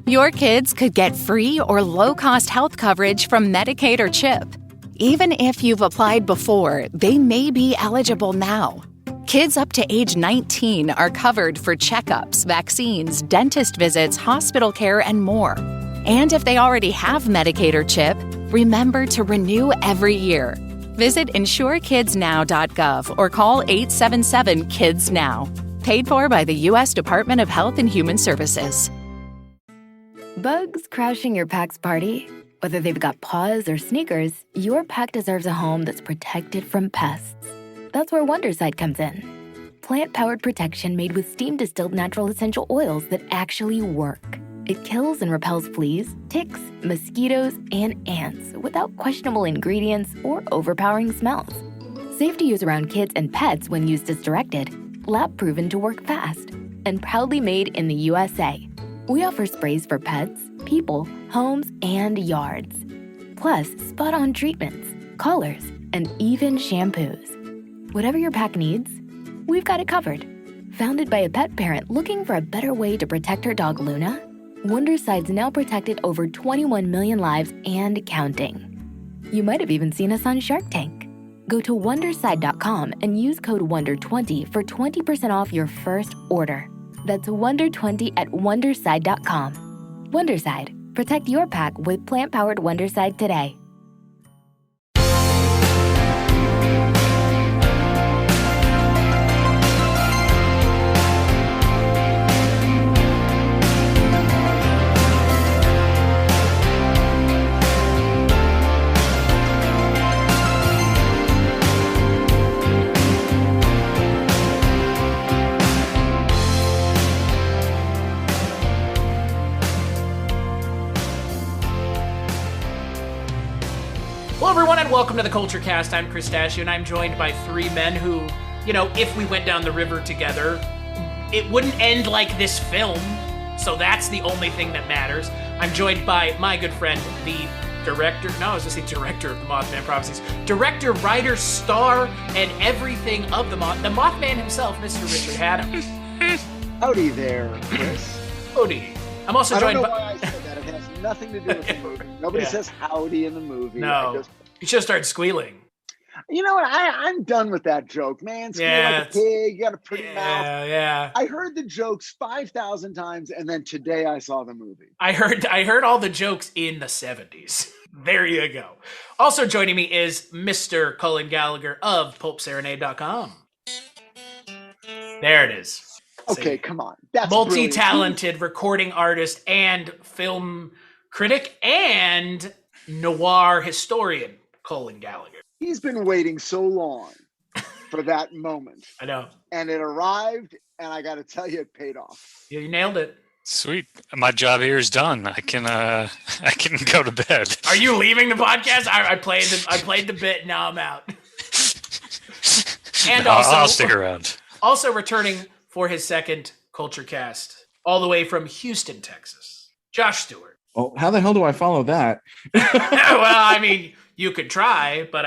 Your kids could get free or low-cost health coverage from Medicaid or CHIP. Even if you've applied before, they may be eligible now. Kids up to age 19 are covered for checkups, vaccines, dentist visits, hospital care, and more. And if they already have Medicaid or CHIP, remember to renew every year. Visit insurekidsnow.gov or call 877-KIDS-NOW. Paid for by the U.S. Department of Health and Human Services. Bugs crashing your pack's party? Whether they've got paws or sneakers, your pack deserves a home that's protected from pests. That's where Wondercide comes in. Plant-powered protection made with steam-distilled natural essential oils that actually work. It kills and repels fleas, ticks, mosquitoes, and ants without questionable ingredients or overpowering smells. Safe to use around kids and pets when used as directed. Lab-proven to work fast. And proudly made in the USA. We offer sprays for pets, people, homes, and yards. Plus, spot-on treatments, collars, and even shampoos. Whatever your pack needs, we've got it covered. Founded by a pet parent looking for a better way to protect her dog Luna, Wondercide's now protected over 21 million lives and counting. You might have even seen us on Shark Tank. Go to Wondercide.com and use code WONDER20 for 20% off your first order. That's WONDER20 at Wondercide.com. Wondercide. Protect your pack with plant-powered Wondercide today. Hello, everyone, and welcome to the Kulturecast. I'm Chris Stachiw, and I'm joined by three men who, if we went down the river together, it wouldn't end like this film, so that's the only thing that matters. I'm joined by my good friend, the director, no, I was going to say director of the Mothman Prophecies, director, writer, star, and everything of the Mothman himself, Mr. Richard Hatem. Howdy there, Chris. Howdy. I'm also joined by... I don't know why I said that. It has nothing to do with the movie. Nobody says howdy in the movie. No. You should have started squealing. You know what? I'm done with that joke, man. Squeal like a pig. You got a pretty mouth. Yeah. I heard the jokes 5,000 times, and then today I saw the movie. I heard all the jokes in the 70s. There you go. Also joining me is Mr. Cullen Gallagher of PulpSerenade.com. There it is. Okay, come on. That's multi-talented recording artist and film critic and noir historian, Cullen Gallagher. He's been waiting so long for that moment. I know. And it arrived, and I got to tell you, it paid off. You nailed it. Sweet. My job here is done. I can go to bed. Are you leaving the podcast? I played the bit. Now I'm out. And I'll stick around. Also returning for his second Kulturecast, all the way from Houston, Texas, Josh Stewart. Oh, how the hell do I follow that? Well, I mean, you could try, but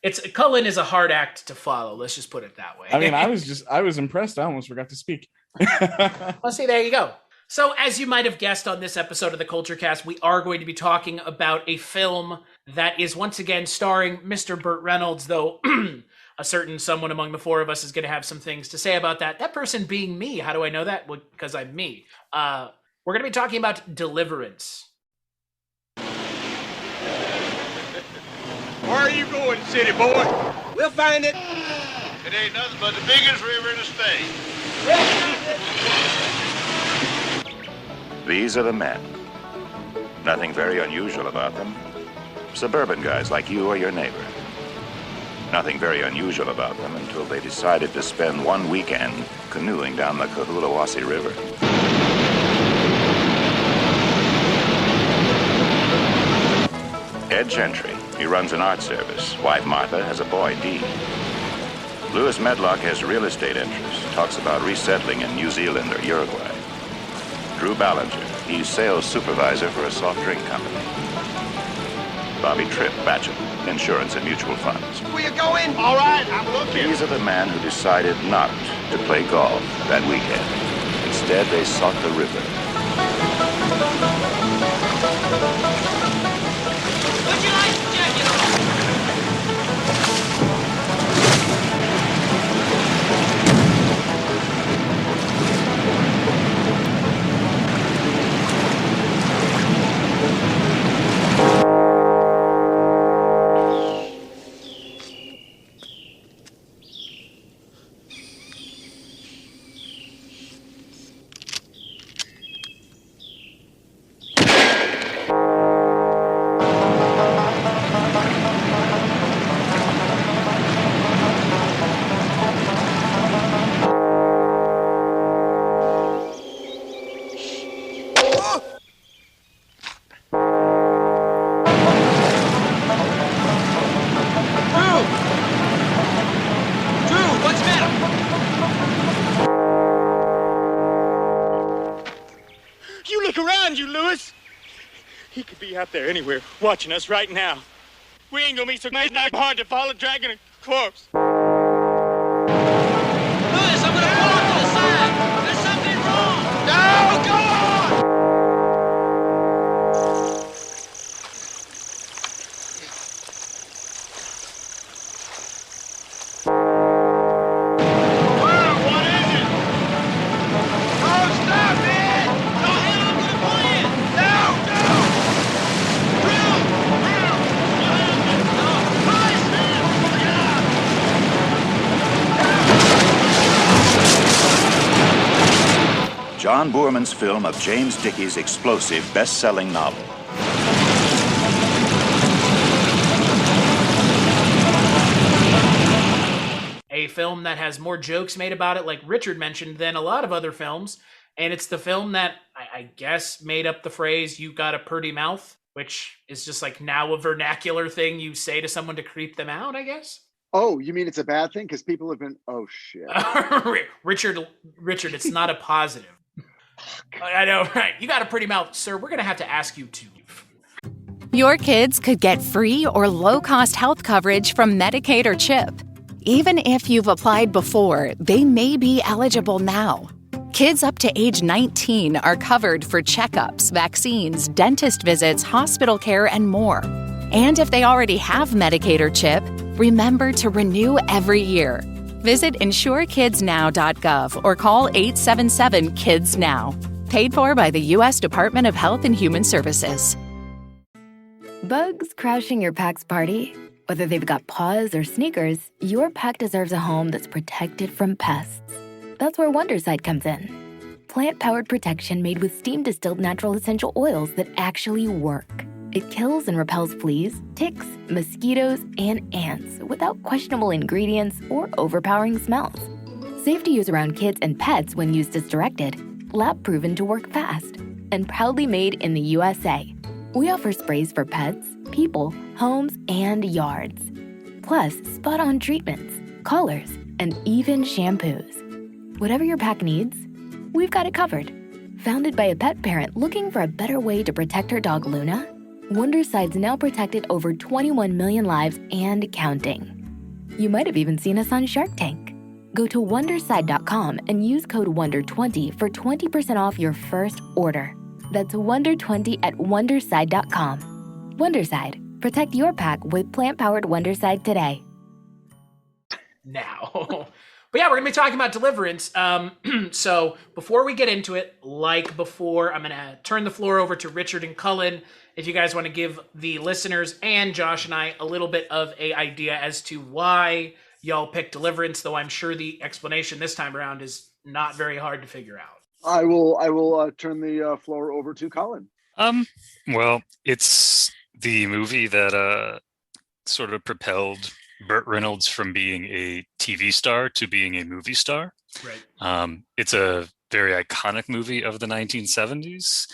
it's Cullen is a hard act to follow. Let's just put it that way. I mean, I was impressed. I almost forgot to speak. Well, see, there you go. So, as you might have guessed on this episode of the Kulturecast, we are going to be talking about a film that is once again starring Mr. Burt Reynolds, though a certain someone among the four of us is going to have some things to say about that. That person being me. How do I know that? Well, because I'm me. We're going to be talking about Deliverance. Where are you going, city boy? We'll find it. It ain't nothing but the biggest river in the state. These are the men. Nothing very unusual about them. Suburban guys like you or your neighbor. Nothing very unusual about them until they decided to spend one weekend canoeing down the Kulturecast River. Ed Gentry, he runs an art service. Wife Martha has a boy, Dean. Lewis Medlock has real estate interests, talks about resettling in New Zealand or Uruguay. Drew Ballinger, he's sales supervisor for a soft drink company. Bobby Tripp, bachelor, insurance and mutual funds. Where you going? All right, I'm looking. These are the men who decided not to play golf that weekend. Instead, they sought the river. you look around you, Lewis. He could be out there anywhere watching us right now. We ain't gonna be so hard to follow dragging a corpse. Lewis, I'm gonna pull off to the side. There's something wrong. No, go on! John Boorman's film of James Dickey's explosive best-selling novel. A film that has more jokes made about it, like Richard mentioned, than a lot of other films. And it's the film that, I guess, made up the phrase, "you got a pretty mouth," which is just like now a vernacular thing you say to someone to creep them out, I guess. Oh, you mean it's a bad thing? Because people have been, oh, shit. Richard, it's not a positive. I know, right? You got a pretty mouth, sir. We're going to have to ask you to. Your kids could get free or low-cost health coverage from Medicaid or CHIP. Even if you've applied before, they may be eligible now. Kids up to age 19 are covered for checkups, vaccines, dentist visits, hospital care, and more. And if they already have Medicaid or CHIP, remember to renew every year. Visit insurekidsnow.gov or call 877-KIDS-NOW. Paid for by the U.S. Department of Health and Human Services. Bugs crashing your pack's party? Whether they've got paws or sneakers, your pack deserves a home that's protected from pests. That's where Wondercide comes in. Plant-powered protection made with steam-distilled natural essential oils that actually work. It kills and repels fleas, ticks, mosquitoes, and ants without questionable ingredients or overpowering smells. Safe to use around kids and pets when used as directed. Lab-proven to work fast. And proudly made in the USA. We offer sprays for pets, people, homes, and yards. Plus, spot-on treatments, collars, and even shampoos. Whatever your pack needs, we've got it covered. Founded by a pet parent looking for a better way to protect her dog Luna, Wondercide's now protected over 21 million lives and counting. You might have even seen us on Shark Tank. Go to Wondercide.com and use code WONDER20 for 20% off your first order. That's WONDER20 at Wondercide.com. Wondercide. Protect your pack with plant-powered Wondercide today. Now. But yeah, we're going to be talking about Deliverance. So before we get into it, like before, I'm going to turn the floor over to Richard and Cullen. If you guys want to give the listeners and Josh and I a little bit of an idea as to why y'all picked Deliverance, though I'm sure the explanation this time around is not very hard to figure out. I will turn the floor over to Cullen. Well, it's the movie that sort of propelled Burt Reynolds from being a TV star to being a movie star. Right. It's a very iconic movie of the 1970s.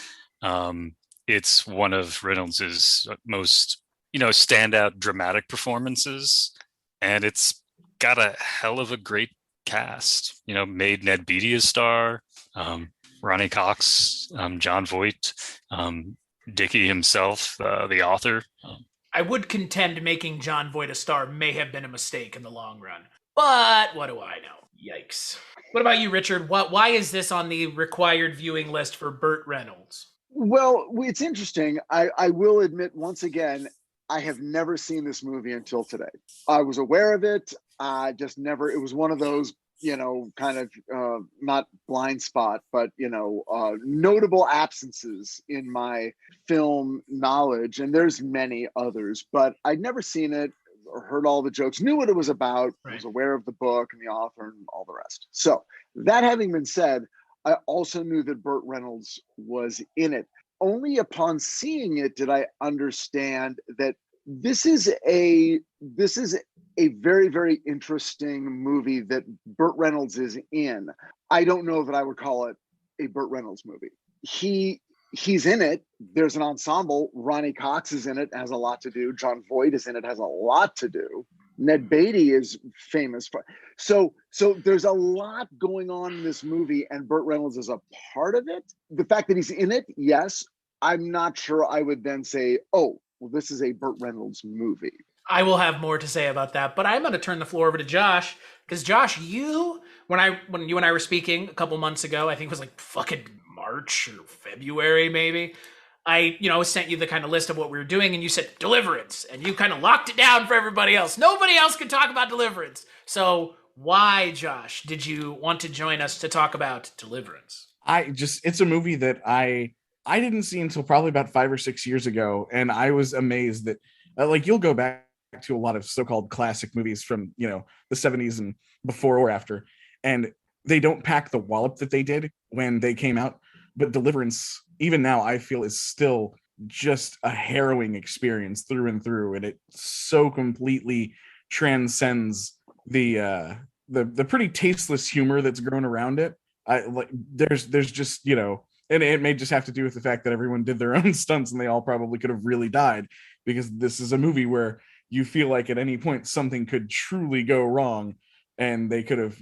It's one of Reynolds's most, standout dramatic performances, and it's got a hell of a great cast. Made Ned Beatty a star, Ronny Cox, Jon Voight, Dickey himself, the author. I would contend making Jon Voight a star may have been a mistake in the long run, but what do I know? Yikes. What about you, Richard? Why is this on the required viewing list for Burt Reynolds? Well, it's interesting. I will admit once again, I have never seen this movie until today. I was aware of it. I just never, it was one of those, kind of not blind spot, but, notable absences in my film knowledge. And there's many others, but I'd never seen it or heard all the jokes, knew what it was about, right. Was aware of the book and the author and all the rest. So that having been said, I also knew that Burt Reynolds was in it. Only upon seeing it did I understand that this is a very, very interesting movie that Burt Reynolds is in. I don't know that I would call it a Burt Reynolds movie. He's in it. There's an ensemble. Ronny Cox is in it, has a lot to do. Jon Voight is in it, has a lot to do. Ned Beatty is famous for. So there's a lot going on in this movie, and Burt Reynolds is a part of it. The fact that he's in it, yes. I'm not sure I would then say, oh, well, this is a Burt Reynolds movie. I will have more to say about that, but I'm going to turn the floor over to Josh, because Josh, when you and I were speaking a couple months ago, I think it was like fucking March or February maybe, I sent you the kind of list of what we were doing, and you said Deliverance, and you kind of locked it down for everybody else. Nobody else could talk about Deliverance. So why, Josh, did you want to join us to talk about Deliverance? It's a movie that I didn't see until probably about 5 or 6 years ago, and I was amazed that you'll go back to a lot of so-called classic movies from the 70s and before or after, and they don't pack the wallop that they did when they came out. But Deliverance, even now, I feel is still just a harrowing experience through and through, and it so completely transcends the pretty tasteless humor that's grown around it. There's just and it may just have to do with the fact that everyone did their own stunts, and they all probably could have really died, because this is a movie where you feel like at any point something could truly go wrong, and they could have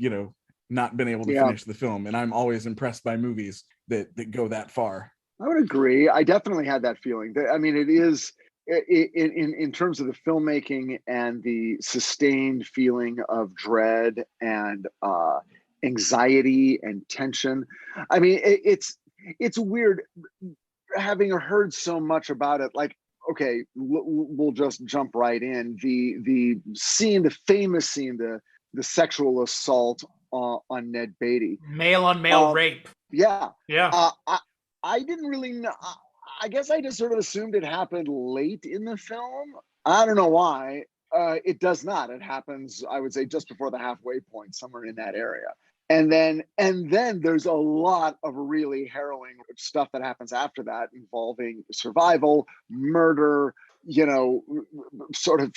not been able to finish the film. And I'm always impressed by movies that go that far. I would agree. I definitely had that feeling. I mean, it is in terms of the filmmaking and the sustained feeling of dread and anxiety and tension. I mean, it's weird having heard so much about it. Like, okay, we'll just jump right in. The scene, the famous scene, the sexual assault on Ned Beatty, male on male rape. Yeah. I didn't really know. I guess I just sort of assumed it happened late in the film. I don't know why. It does not. It happens, I would say, just before the halfway point, somewhere in that area. And then there's a lot of really harrowing stuff that happens after that, involving survival, murder, sort of,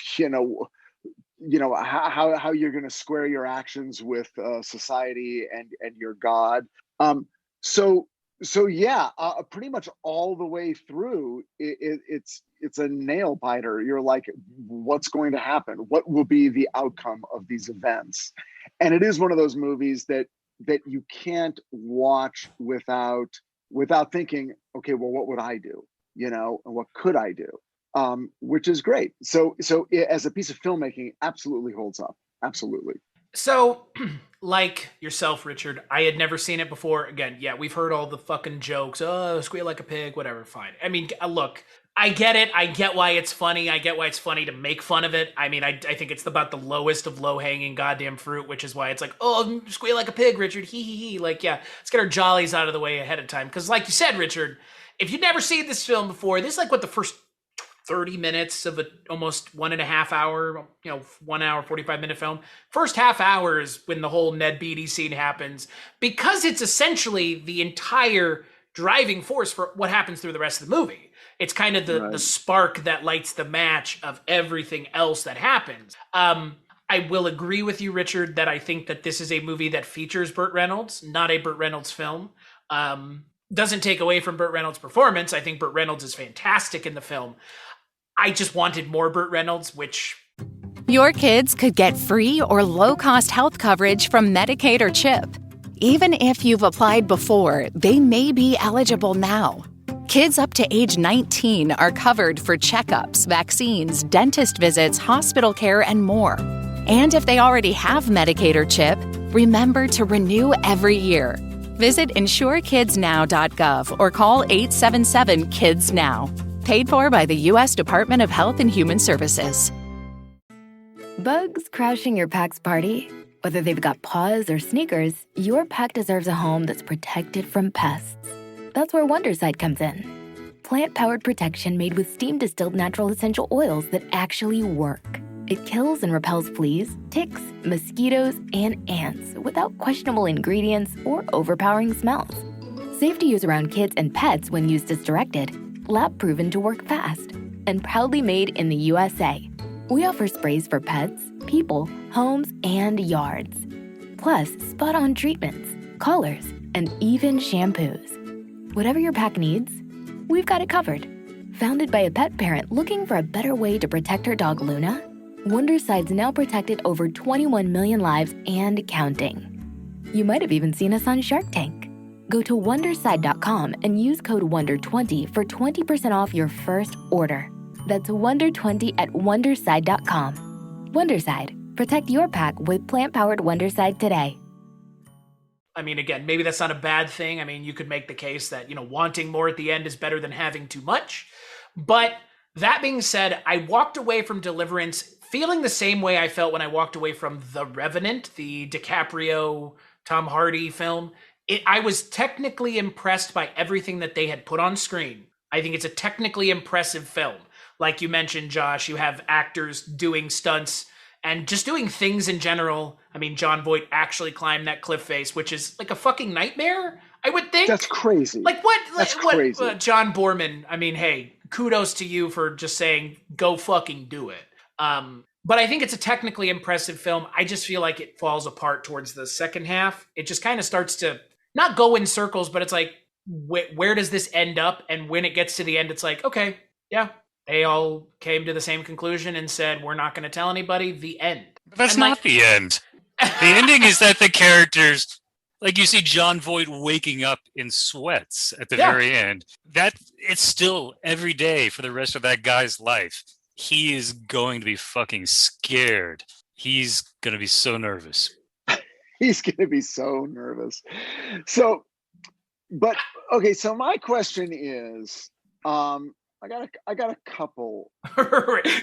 how you're going to square your actions with society and your God. So yeah, pretty much all the way through, it's a nail biter. You're like, what's going to happen? What will be the outcome of these events? And it is one of those movies that you can't watch without thinking, okay, well, what would I do? And what could I do? Which is great. So as a piece of filmmaking, absolutely holds up. Absolutely. So, like yourself, Richard, I had never seen it before. Again, yeah, we've heard all the fucking jokes. Oh, squeal like a pig, whatever, fine. I mean, look, I get it. I get why it's funny. I get why it's funny to make fun of it. I mean, I think it's about the lowest of low-hanging goddamn fruit, which is why it's like, oh, squeal like a pig, Richard, hee hee hee. Like, yeah, let's get our jollies out of the way ahead of time. Because like you said, Richard, if you've never seen this film before, this is like what the first 30 minutes of a almost 1.5 hour, 1 hour, 45-minute film. First half hour is when the whole Ned Beatty scene happens, because it's essentially the entire driving force for what happens through the rest of the movie. It's kind of the spark that lights the match of everything else that happens. I will agree with you, Richard, that I think that this is a movie that features Burt Reynolds, not a Burt Reynolds film. Doesn't take away from Burt Reynolds' performance. I think Burt Reynolds is fantastic in the film. I just wanted more Burt Reynolds, which... Your kids could get free or low-cost health coverage from Medicaid or CHIP. Even if you've applied before, they may be eligible now. Kids up to age 19 are covered for checkups, vaccines, dentist visits, hospital care, and more. And if they already have Medicaid or CHIP, remember to renew every year. Visit insurekidsnow.gov or call 877-KIDS-NOW. Paid for by the U.S. Department of Health and Human Services. Bugs crashing your pack's party? Whether they've got paws or sneakers, your pack deserves a home that's protected from pests. That's where Wondersight comes in. Plant-powered protection made with steam-distilled natural essential oils that actually work. It kills and repels fleas, ticks, mosquitoes, and ants without questionable ingredients or overpowering smells. Safe to use around kids and pets when used as directed. Lab proven to work fast, and proudly made in the USA. We offer sprays for pets, people, homes, and yards. Plus, spot-on treatments, collars, and even shampoos. Whatever your pack needs, we've got it covered. Founded by a pet parent looking for a better way to protect her dog Luna, Wonderside's now protected over 21 million lives and counting. You might have even seen us on Shark Tank. Go to Wonderside.com and use code WONDER20 for 20% off your first order. That's WONDER20 at Wonderside.com. Wonderside. Protect your pack with plant-powered Wonderside today. I mean, again, maybe that's not a bad thing. I mean, you could make the case that, wanting more at the end is better than having too much. But that being said, I walked away from Deliverance feeling the same way I felt when I walked away from The Revenant, the DiCaprio, Tom Hardy film. I was technically impressed by everything that they had put on screen. I think it's a technically impressive film. Like you mentioned, Josh, you have actors doing stunts and just doing things in general. I mean, Jon Voight actually climbed that cliff face, which is like a fucking nightmare, I would think. That's crazy. Like what? That's what, crazy. John Boorman, I mean, hey, kudos to you for just saying, go fucking do it. But I think it's a technically impressive film. I just feel like it falls apart towards the second half. It just kind of starts to not go in circles, but it's like, where does this end up? And when it gets to the end, it's like, okay, yeah, they all came to the same conclusion and said, we're not going to tell anybody. The end. But that's not the end. The ending is that the characters, like you see Jon Voight waking up in sweats at the very end. That it's still every day for the rest of that guy's life. He is going to be fucking scared. He's going to be so nervous. He's going to be so nervous. So, but okay. So my question is, I got a couple.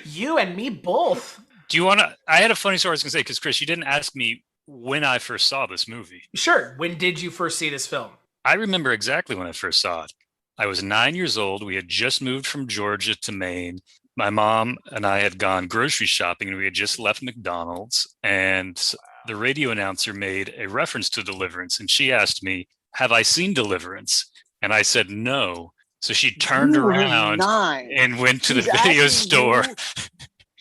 You and me both. Do you want to? I had a funny story I was going to say, because Chris, you didn't ask me when I first saw this movie. Sure. When did you first see this film? I remember exactly when I first saw it. I was 9 years old. We had just moved from Georgia to Maine. My mom and I had gone grocery shopping, and we had just left McDonald's, and the radio announcer made a reference to Deliverance, and she asked me, have I seen Deliverance? And I said no. So she turned around and went to the video store.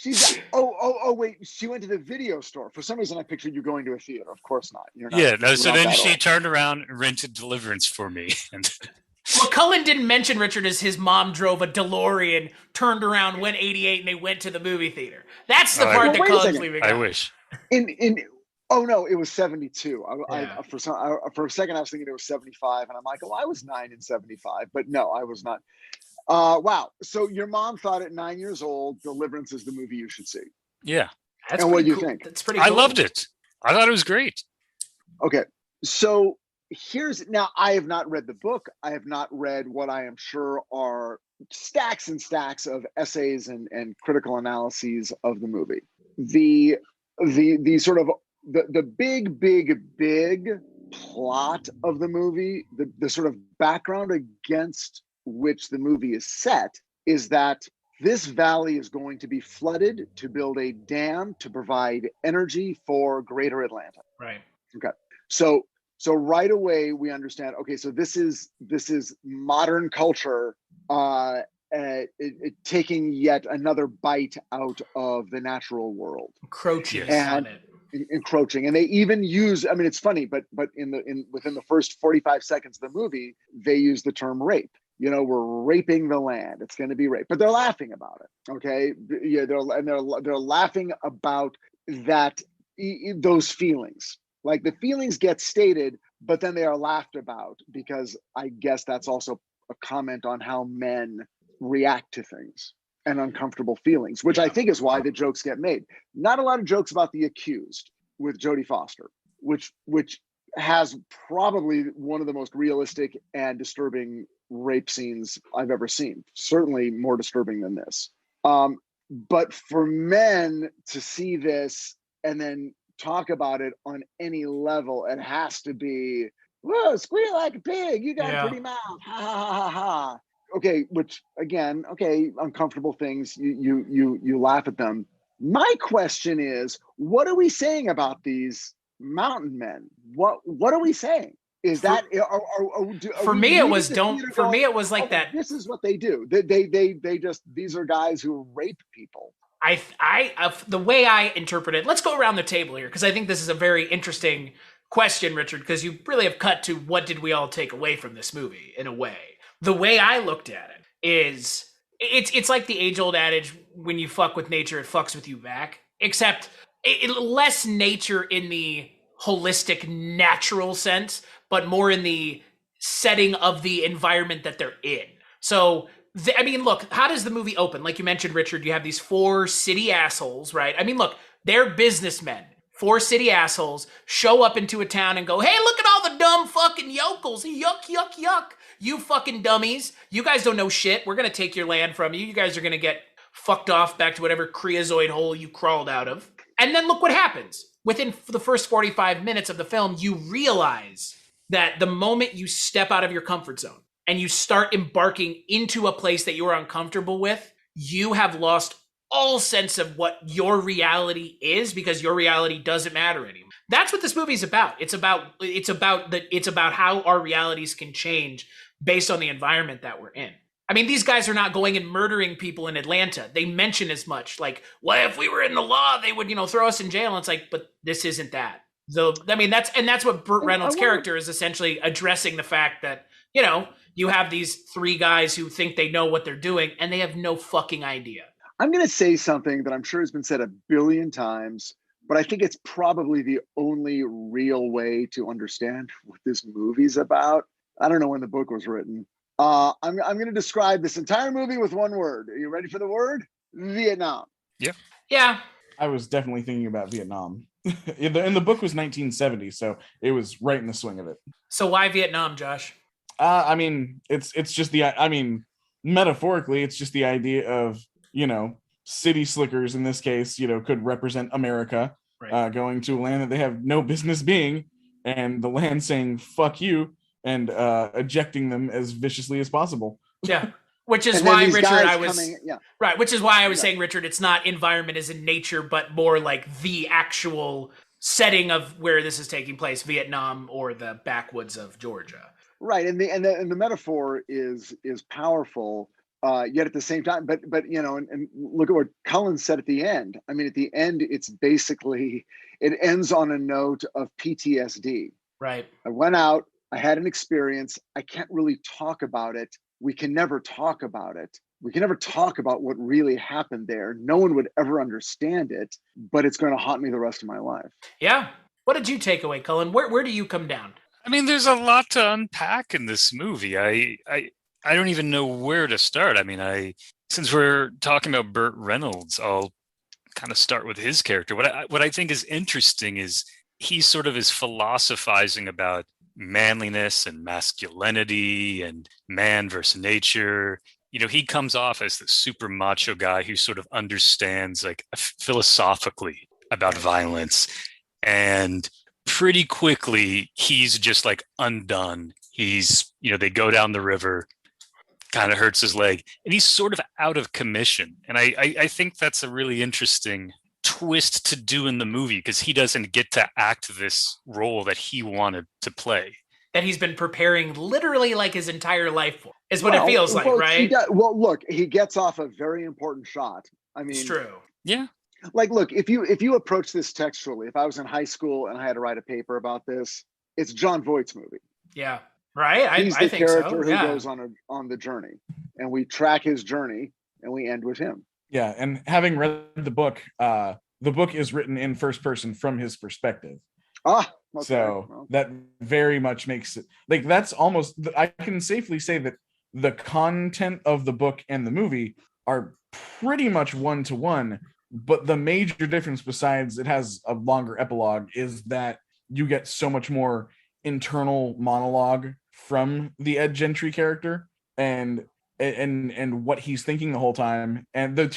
Wait, she went to the video store. For some reason I pictured you going to a theater. Of course not. You're not. Yeah, no, so then she turned around and rented Deliverance for me. And what Cullen didn't mention, Richard, is his mom drove a DeLorean, turned around, went 88, and they went to the movie theater. That's the part that Cullen's leaving out. I wish. Oh no, it was 72. For a second I was thinking it was 75, and I'm like, oh, I was 9 in 75, but no, I was not. Wow. So your mom thought at 9 years old, Deliverance is the movie you should see. Yeah. And what do you think? That's pretty cool. I loved it. I thought it was great. Okay. So now I have not read the book. I have not read what I am sure are stacks and stacks of essays and critical analyses of the movie. The sort of the big plot of the movie, the sort of background against which the movie is set, is that this valley is going to be flooded to build a dam to provide energy for Greater Atlanta. Right. Okay. So right away we understand. Okay, so this is modern culture taking yet another bite out of the natural world, encroaching on it. Encroaching, and they even use, I mean, it's funny, but within the first 45 seconds of the movie, they use the term rape. We're raping the land. It's going to be rape, but they're laughing about it. Okay, yeah, they're laughing about that, those feelings. Like the feelings get stated, but then they are laughed about, because I guess that's also a comment on how men react to things and uncomfortable feelings, which I think is why the jokes get made. Not a lot of jokes about The Accused with Jodie Foster, which has probably one of the most realistic and disturbing rape scenes I've ever seen. Certainly more disturbing than this. But for men to see this and then talk about it on any level, it has to be, whoa, squeal like a pig, you got a pretty mouth, ha ha ha ha. Okay, which again, okay, uncomfortable things, you laugh at them. My question is, what are we saying about these mountain men? What are we saying? Is that for me? It was like that. This is what they do. They just, these are guys who rape people. The way I interpret it, let's go around the table here, because I think this is a very interesting question, Richard, because you really have cut to what did we all take away from this movie in a way. The way I looked at it is, it's like the age-old adage, when you fuck with nature, it fucks with you back. except less nature in the holistic, natural sense, but more in the setting of the environment that they're in. So, I mean, look, how does the movie open? Like you mentioned, Richard, you have these 4 city assholes, right? I mean, look, they're businessmen. 4 city assholes show up into a town and go, hey, look at all the dumb fucking yokels. Yuck, yuck, yuck. You fucking dummies. You guys don't know shit. We're going to take your land from you. You guys are going to get fucked off back to whatever Creozoid hole you crawled out of. And then look what happens. Within the first 45 minutes of the film, you realize that the moment you step out of your comfort zone and you start embarking into a place that you are uncomfortable with, you have lost all sense of what your reality is, because your reality doesn't matter anymore. That's what this movie is about. It's about how our realities can change based on the environment that we're in. I mean, these guys are not going and murdering people in Atlanta. They mention as much, like, well, if we were in the law, they would, throw us in jail. And it's like, but this isn't that. That's what Burt Reynolds' character is essentially addressing, the fact that, you have these 3 guys who think they know what they're doing and they have no fucking idea. I'm going to say something that I'm sure has been said a billion times, but I think it's probably the only real way to understand what this movie's about. I don't know when the book was written. I'm going to describe this entire movie with one word. Are you ready for the word? Vietnam. Yeah. I was definitely thinking about Vietnam. And the book was 1970, so it was right in the swing of it. So why Vietnam, Josh? I mean, it's just metaphorically, it's just the idea of, city slickers in this case, could represent America, right. Going to a land that they have no business being, and the land saying, fuck you, and ejecting them as viciously as possible. Yeah. Which is why, Richard, which is why I was saying, Richard, it's not environment as in nature, but more like the actual setting of where this is taking place, Vietnam or the backwoods of Georgia. Right. And the metaphor is powerful, yet at the same time, but and look at what Cullen said at the end. I mean, at the end, it's basically, it ends on a note of PTSD. Right. I went out, I had an experience. I can't really talk about it. We can never talk about it. We can never talk about what really happened there. No one would ever understand it, but it's going to haunt me the rest of my life. Yeah. What did you take away, Cullen? Where do you come down? I mean, there's a lot to unpack in this movie. I don't even know where to start. I mean, since we're talking about Burt Reynolds, I'll kind of start with his character. What I think is interesting is he sort of is philosophizing about manliness and masculinity and man versus nature. He comes off as the super macho guy who sort of understands like philosophically about violence, and pretty quickly he's just like undone. He's, they go down the river, kind of hurts his leg, and he's sort of out of commission. And I think that's a really interesting twist to do in the movie, because he doesn't get to act this role that he wanted to play, that he's been preparing literally like his entire life for, is what it feels like, right? Look, he gets off a very important shot. I mean, it's true. Yeah. Like, look, if you approach this textually, if I was in high school and I had to write a paper about this, it's Jon Voight's movie. Yeah. Right. He's I the think character so. who goes on the journey, and we track his journey and we end with him. Yeah. And having read the book is written in first person from his perspective. Okay. So that very much makes it like, that's almost, I can safely say that the content of the book and the movie are pretty much one-to-one, but the major difference, besides it has a longer epilogue, is that you get so much more internal monologue from the Ed Gentry character and what he's thinking the whole time. And the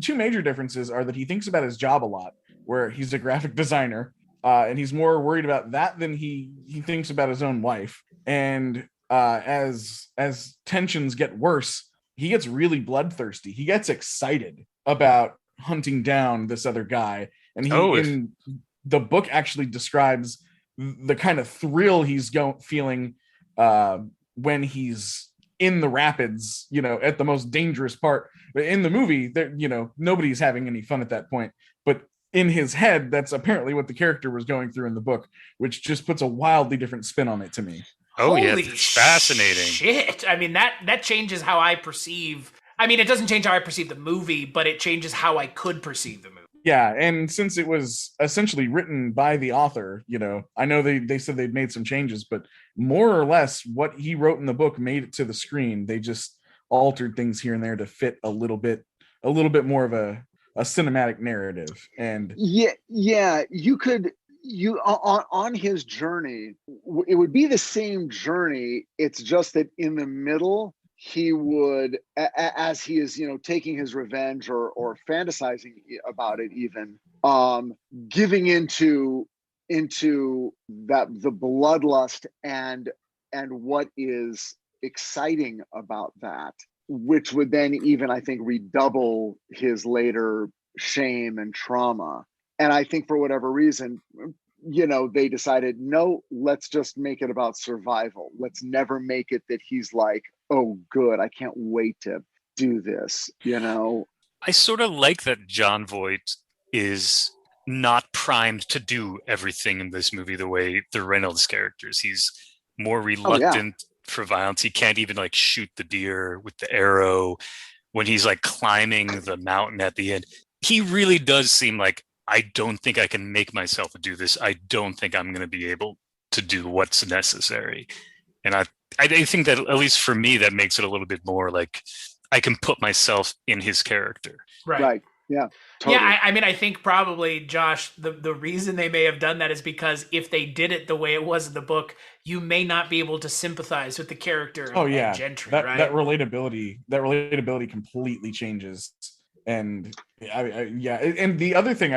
two major differences are that he thinks about his job a lot, where he's a graphic designer, and he's more worried about that than he thinks about his own wife. And as tensions get worse, he gets really bloodthirsty. He gets excited about hunting down this other guy, and in the book actually describes the kind of thrill he's feeling when he's in the rapids, at the most dangerous part. But in the movie, nobody's having any fun at that point. But in his head, that's apparently what the character was going through in the book, which just puts a wildly different spin on it to me. Oh, yeah, it's fascinating. Shit. I mean, that changes how I perceive. I mean, it doesn't change how I perceive the movie, but it changes how I could perceive the movie. Yeah, and since it was essentially written by the author, I know they said they'd made some changes, but more or less what he wrote in the book made it to the screen. They just altered things here and there to fit a little bit more of a cinematic narrative. And yeah, you on his journey, it would be the same journey. It's just that in the middle, he would, as he is, taking his revenge or fantasizing about it, even giving into that the bloodlust and what is exciting about that, which would then even, I think, redouble his later shame and trauma. And I think for whatever reason, they decided, no, let's just make it about survival. Let's never make it that he's like, oh, good, I can't wait to do this, I sort of like that Jon Voight is not primed to do everything in this movie the way the Reynolds characters. He's more reluctant for violence. He can't even like shoot the deer with the arrow when he's like climbing the mountain at the end. He really does seem like, I don't think I can make myself do this. I don't think I'm going to be able to do what's necessary. And I think that, at least for me, that makes it a little bit more like I can put myself in his character. Right. Yeah. Totally. Yeah, I think probably, Josh, the reason they may have done that is because if they did it the way it was in the book, you may not be able to sympathize with the character. And Gentry, right? That relatability completely changes. And and the other thing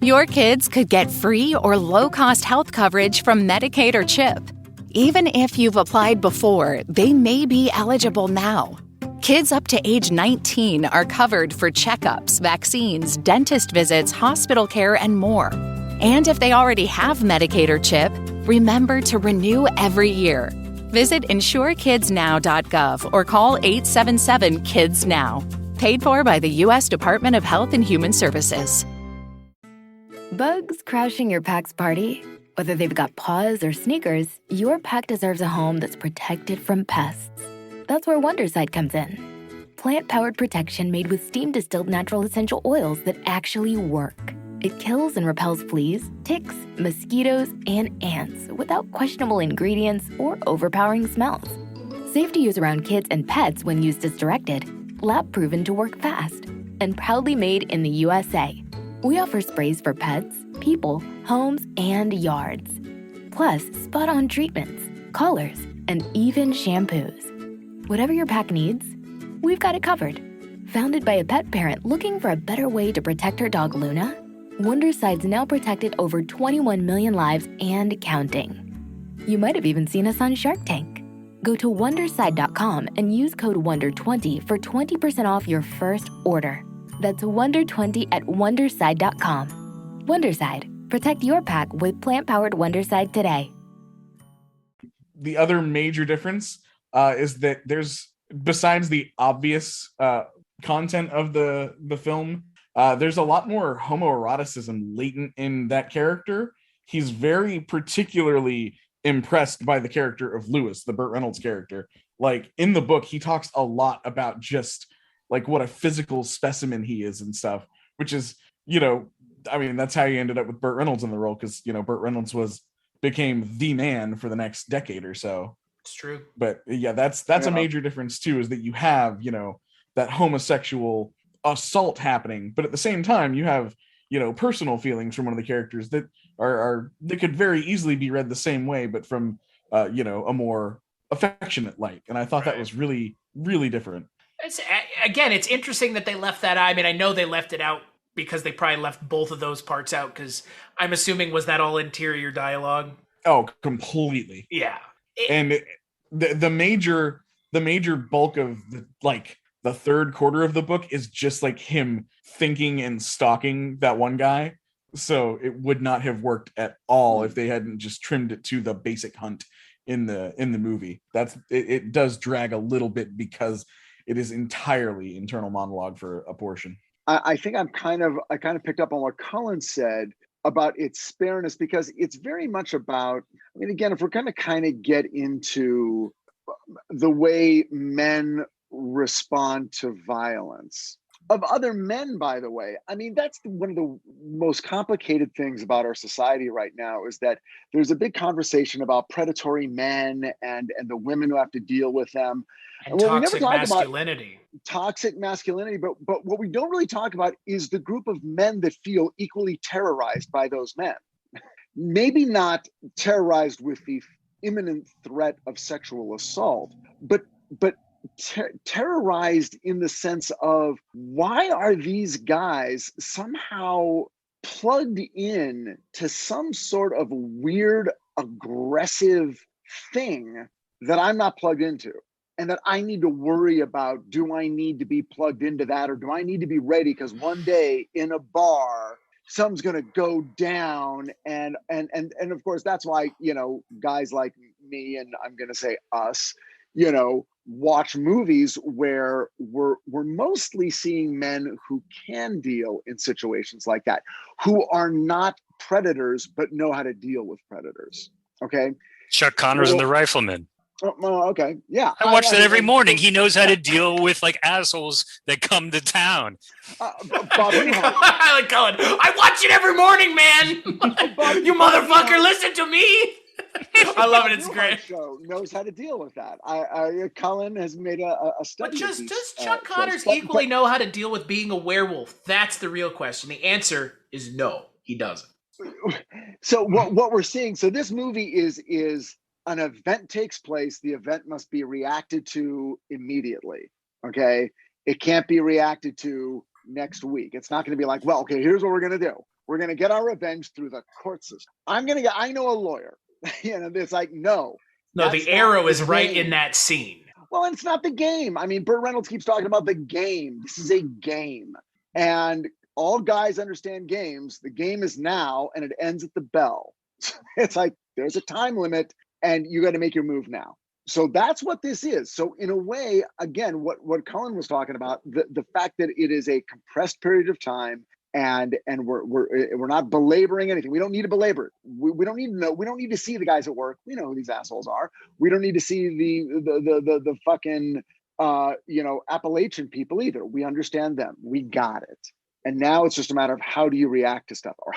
Your kids could get free or low-cost health coverage from Medicaid or CHIP. Even if you've applied before, they may be eligible now. Kids up to age 19 are covered for checkups, vaccines, dentist visits, hospital care, and more. And if they already have Medicaid or CHIP, remember to renew every year. Visit insurekidsnow.gov or call 877-KIDS-NOW. Paid for by the U.S. Department of Health and Human Services. Bugs crashing your pack's party? Whether they've got paws or sneakers, your pack deserves a home that's protected from pests. That's where Wondercide comes in. Plant-powered protection made with steam-distilled natural essential oils that actually work. It kills and repels fleas, ticks, mosquitoes, and ants without questionable ingredients or overpowering smells. Safe to use around kids and pets when used as directed. Lab proven to work fast, and proudly made in the USA. We offer sprays for pets, people, homes, and yards. Plus, spot-on treatments, collars, and even shampoos. Whatever your pack needs, we've got it covered. Founded by a pet parent looking for a better way to protect her dog Luna, Wondercide's now protected over 21 million lives and counting. You might have even seen us on Shark Tank. Go to Wondercide.com and use code WONDER20 for 20% off your first order. That's WONDER20 at Wondercide.com. Wondercide. Protect your pack with plant-powered Wondercide today. The other major difference is that there's, besides the obvious content of the film, there's a lot more homoeroticism latent in that character. He's very particularly impressed by the character of Lewis, the Burt Reynolds character. Like in the book, he talks a lot about just like what a physical specimen he is and stuff, which is, that's how you ended up with Burt Reynolds in the role, because Burt Reynolds became the man for the next decade or so. It's true. But yeah, that's a major difference too, is that you have that homosexual assault happening, but at the same time you have personal feelings from one of the characters that that could very easily be read the same way, but from a more affectionate light. And I thought that was really, really different. It's interesting that they left that out. I mean, I know they left it out because they probably left both of those parts out, because I'm assuming, was that all interior dialogue? Oh, completely. Yeah. And the major bulk of the third quarter of the book is just like him thinking and stalking that one guy. So it would not have worked at all if they hadn't just trimmed it to the basic hunt in the movie. It does drag a little bit because it is entirely internal monologue for a portion. I think I kind of picked up on what Cullen said about its spareness, because it's very much about, I mean, again, if we're going to kind of get into the way men respond to violence, of other men, by the way. I mean, that's one of the most complicated things about our society right now, is that there's a big conversation about predatory men and the women who have to deal with them. And what we never toxic talk masculinity. about toxic masculinity, but what we don't really talk about is the group of men that feel equally terrorized by those men. Maybe not terrorized with the imminent threat of sexual assault, but terrorized in the sense of, why are these guys somehow plugged in to some sort of weird aggressive thing that I'm not plugged into, and that I need to worry about? Do I need to be plugged into that, or do I need to be ready because one day in a bar something's going to go down? And of course, that's why, guys like me, and I'm going to say us, watch movies where we're mostly seeing men who can deal in situations like that, who are not predators but know how to deal with predators. Okay, Chuck Connors and the Rifleman. Okay, yeah, I watch that every morning. He knows how to deal with like assholes that come to town. Bob Newhart. I like Cullen. I watch it every morning, man. You motherfucker, listen to me. I love it. It's great. Show knows how to deal with that. Cullen has made a study. But does Chuck Connors equally know how to deal with being a werewolf? That's the real question. The answer is no, he doesn't. So what we're seeing, so this movie is an event takes place. The event must be reacted to immediately. Okay, it can't be reacted to next week. It's not going to be like, well, okay, here's what we're going to do. We're going to get our revenge through the court system. I know a lawyer. It's like, no, the arrow is right in that scene. Well, it's not the game. I mean, Burt Reynolds keeps talking about the game. This is a game, and all guys understand games. The game is now, and it ends at the bell. It's like, there's a time limit, and you got to make your move now. So that's what this is. So in a way, again, what Cullen was talking about, the fact that it is a compressed period of time, and we're not belaboring anything. We don't need to belabor it. We don't need to know. We don't need to see the guys at work. We know who these assholes are. We don't need to see the fucking Appalachian people either. We understand them. We got it. And now it's just a matter of, how do you react to stuff, or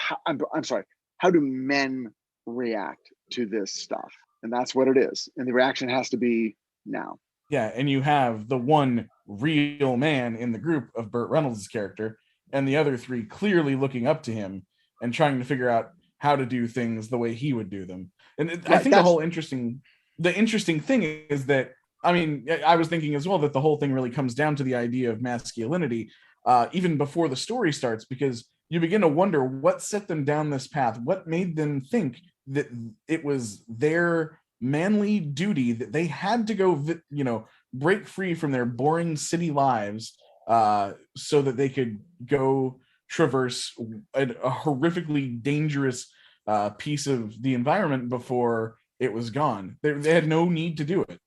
how do men react to this stuff? And that's what it is. And the reaction has to be now. Yeah, and you have the one real man in the group of Burt Reynolds' character, and the other three clearly looking up to him and trying to figure out how to do things the way he would do them. And I think the interesting thing is that, I mean, I was thinking as well that the whole thing really comes down to the idea of masculinity, even before the story starts, because you begin to wonder what set them down this path, what made them think that it was their manly duty, that they had to go, break free from their boring city lives, so that they could go traverse a horrifically dangerous piece of the environment before it was gone. They had no need to do it,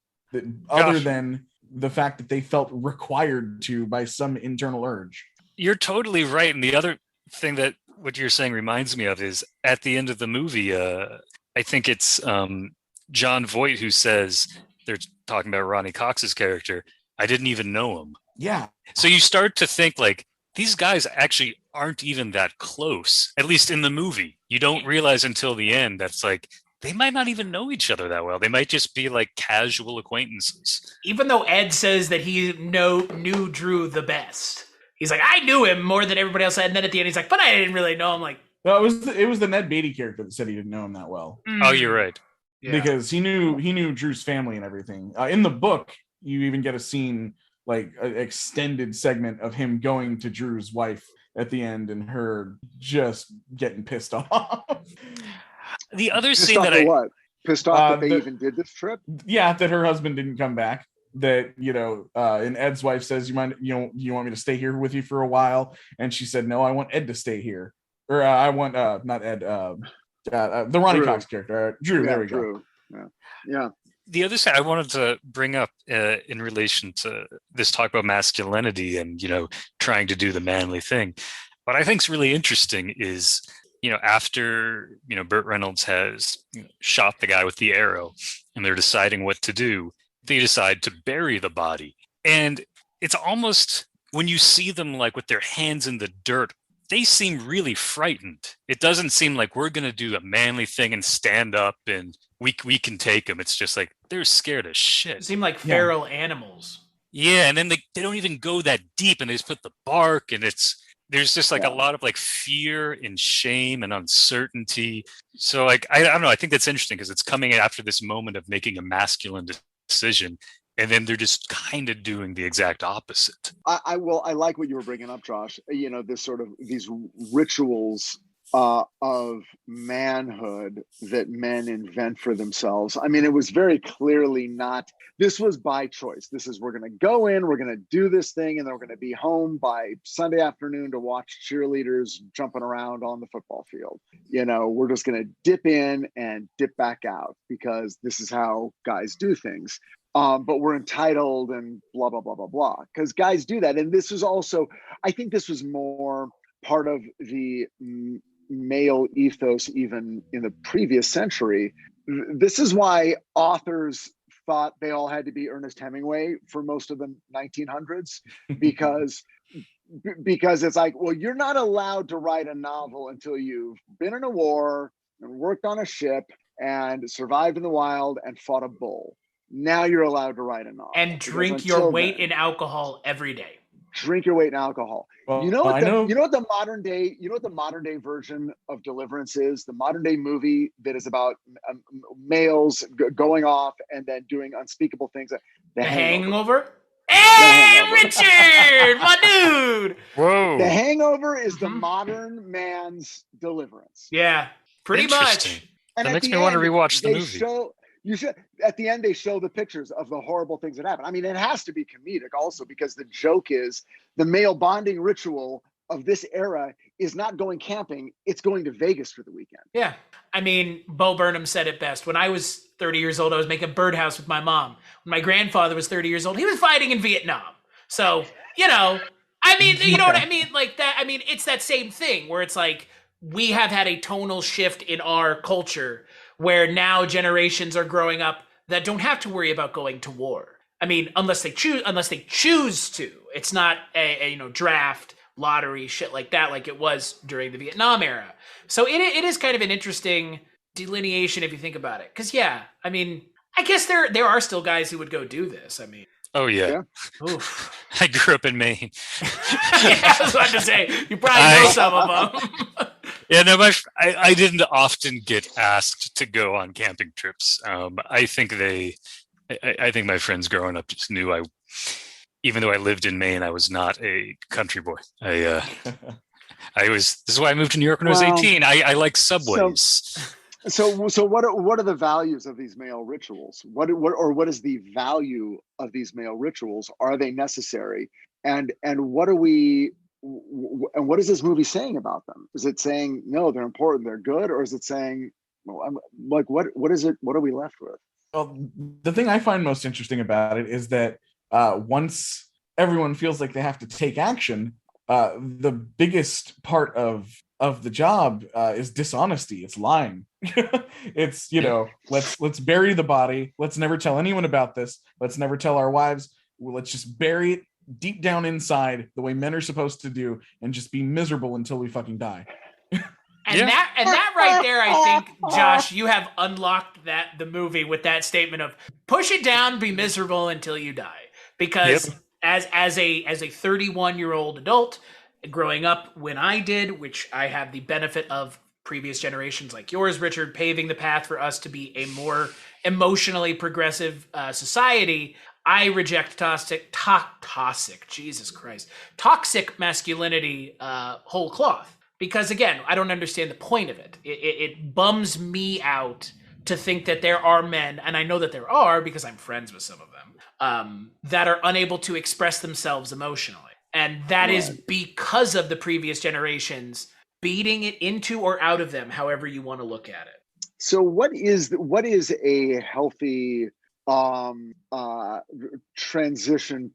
other than the fact that they felt required to by some internal urge. You're totally right. And the other thing that what you're saying reminds me of is at the end of the movie, I think it's Jon Voight who says, they're talking about Ronny Cox's character, I didn't even know him. Yeah. So you start to think like, these guys actually aren't even that close, at least in the movie. You don't realize until the end that's like, they might not even know each other that well. They might just be like casual acquaintances. Even though Ed says that he knew Drew the best. He's like, I knew him more than everybody else. And then at the end, he's like, but I didn't really know him. Like, no, it was the Ned Beatty character that said he didn't know him that well. Oh, you're right. Yeah. Because he knew Drew's family and everything. In the book, you even get a scene, like an extended segment of him going to Drew's wife at the end and her just getting pissed off. The other pissed scene that pissed off that they even did this trip. Yeah, that her husband didn't come back. That and Ed's wife says, you want me to stay here with you for a while? And she said, no, I want Ed to stay here. Or I want not Ed, the Ronny Cox character, Drew. There we go. Yeah. The other side I wanted to bring up in relation to this talk about masculinity and trying to do the manly thing, what I think is really interesting is after Burt Reynolds has shot the guy with the arrow and they're deciding what to do, they decide to bury the body. And it's almost when you see them like with their hands in the dirt, they seem really frightened. It doesn't seem like we're going to do a manly thing and stand up and we can take them. It's just like they're scared as shit. They seem like feral animals. Yeah, and then they don't even go that deep, and they just put the bark, and there's just like a lot of like fear and shame and uncertainty. So like I don't know, I think that's interesting because it's coming after this moment of making a masculine decision, and then they're just kind of doing the exact opposite. I like what you were bringing up, Josh. You know, this sort of these rituals of manhood that men invent for themselves. I mean, it was very clearly not, this was by choice. This is, we're going to go in, we're going to do this thing, and then we're going to be home by Sunday afternoon to watch cheerleaders jumping around on the football field. You know, we're just going to dip in and dip back out because this is how guys do things. But we're entitled and blah, blah, blah, blah, blah, because guys do that. And this was also, I think this was more part of the male ethos even in the previous century. This is why authors thought they all had to be Ernest Hemingway for most of the 1900s, because it's like, well, you're not allowed to write a novel until you've been in a war and worked on a ship and survived in the wild and fought a bull. Now you're allowed to write a novel. And drink your weight in alcohol every day. Drink your weight in alcohol. Well, you know what the modern day version of Deliverance is? The modern day movie that is about males going off and then doing unspeakable things. The Hangover. Hey, Richard, my dude. Whoa. The Hangover is the modern man's Deliverance. Yeah, pretty much. And that makes me want to rewatch the movie. You should. At the end, they show the pictures of the horrible things that happen. I mean, it has to be comedic also, because the joke is the male bonding ritual of this era is not going camping. It's going to Vegas for the weekend. Yeah. I mean, Bo Burnham said it best. When I was 30 years old, I was making birdhouse with my mom. When my grandfather was 30 years old, he was fighting in Vietnam. So, you know, I mean, you know what I mean? Like that. I mean, it's that same thing where it's like, we have had a tonal shift in our culture where now generations are growing up that don't have to worry about going to war. I mean, unless they choose to. It's not a draft, lottery, shit like that, like it was during the Vietnam era. So it is kind of an interesting delineation if you think about it. Because yeah, I mean, I guess there are still guys who would go do this. I mean, oh yeah. Oof. I grew up in Maine. I was about to say, you probably know some of them. Yeah, no, I didn't often get asked to go on camping trips. I think my friends growing up just knew even though I lived in Maine, I was not a country boy. This is why I moved to New York when I was 18. I like subways. So what are the values of these male rituals? What is the value of these male rituals? Are they necessary? And what is this movie saying about them? Is it saying no, they're important, they're good, or is it saying, well, I'm like, what is it? What are we left with? Well, the thing I find most interesting about it is that once everyone feels like they have to take action, the biggest part of the job is dishonesty. It's lying. It's, let's bury the body. Let's never tell anyone about this. Let's never tell our wives. Let's just bury it deep down inside the way men are supposed to do and just be miserable until we fucking die. That right there, I think, Josh, you have unlocked the movie with that statement of push it down, be miserable until you die. Because as a 31-year-old adult growing up when I did, which I have the benefit of previous generations like yours, Richard, paving the path for us to be a more emotionally progressive society, I reject toxic masculinity whole cloth. Because again, I don't understand the point of it. It bums me out to think that there are men, and I know that there are because I'm friends with some of them, that are unable to express themselves emotionally. And that is because of the previous generations beating it into or out of them, however you want to look at it. So what is a healthy transition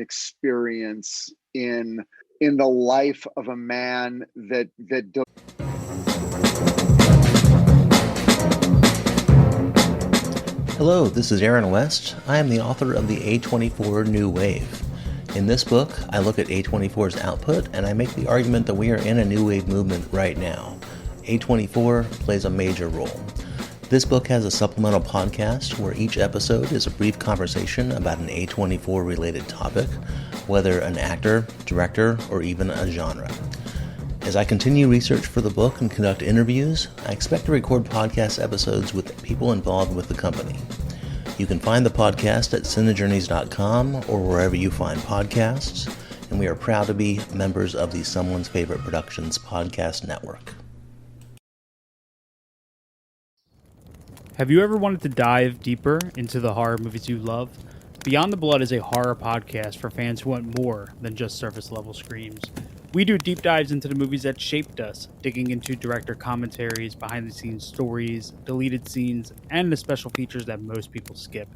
experience in the life of a man that Hello, this is Aaron West. I am the author of the A24 New Wave. In this book, I look at A24's output and I make the argument that we are in a new wave movement right now. A24 plays a major role. This book has a supplemental podcast where each episode is a brief conversation about an A24 related topic, whether an actor, director, or even a genre. As I continue research for the book and conduct interviews, I expect to record podcast episodes with people involved with the company. You can find the podcast at cinejourneys.com or wherever you find podcasts, and we are proud to be members of the Someone's Favorite Productions podcast network. Have you ever wanted to dive deeper into the horror movies you love? Beyond the Blood is a horror podcast for fans who want more than just surface-level screams. We do deep dives into the movies that shaped us, digging into director commentaries, behind-the-scenes stories, deleted scenes, and the special features that most people skip.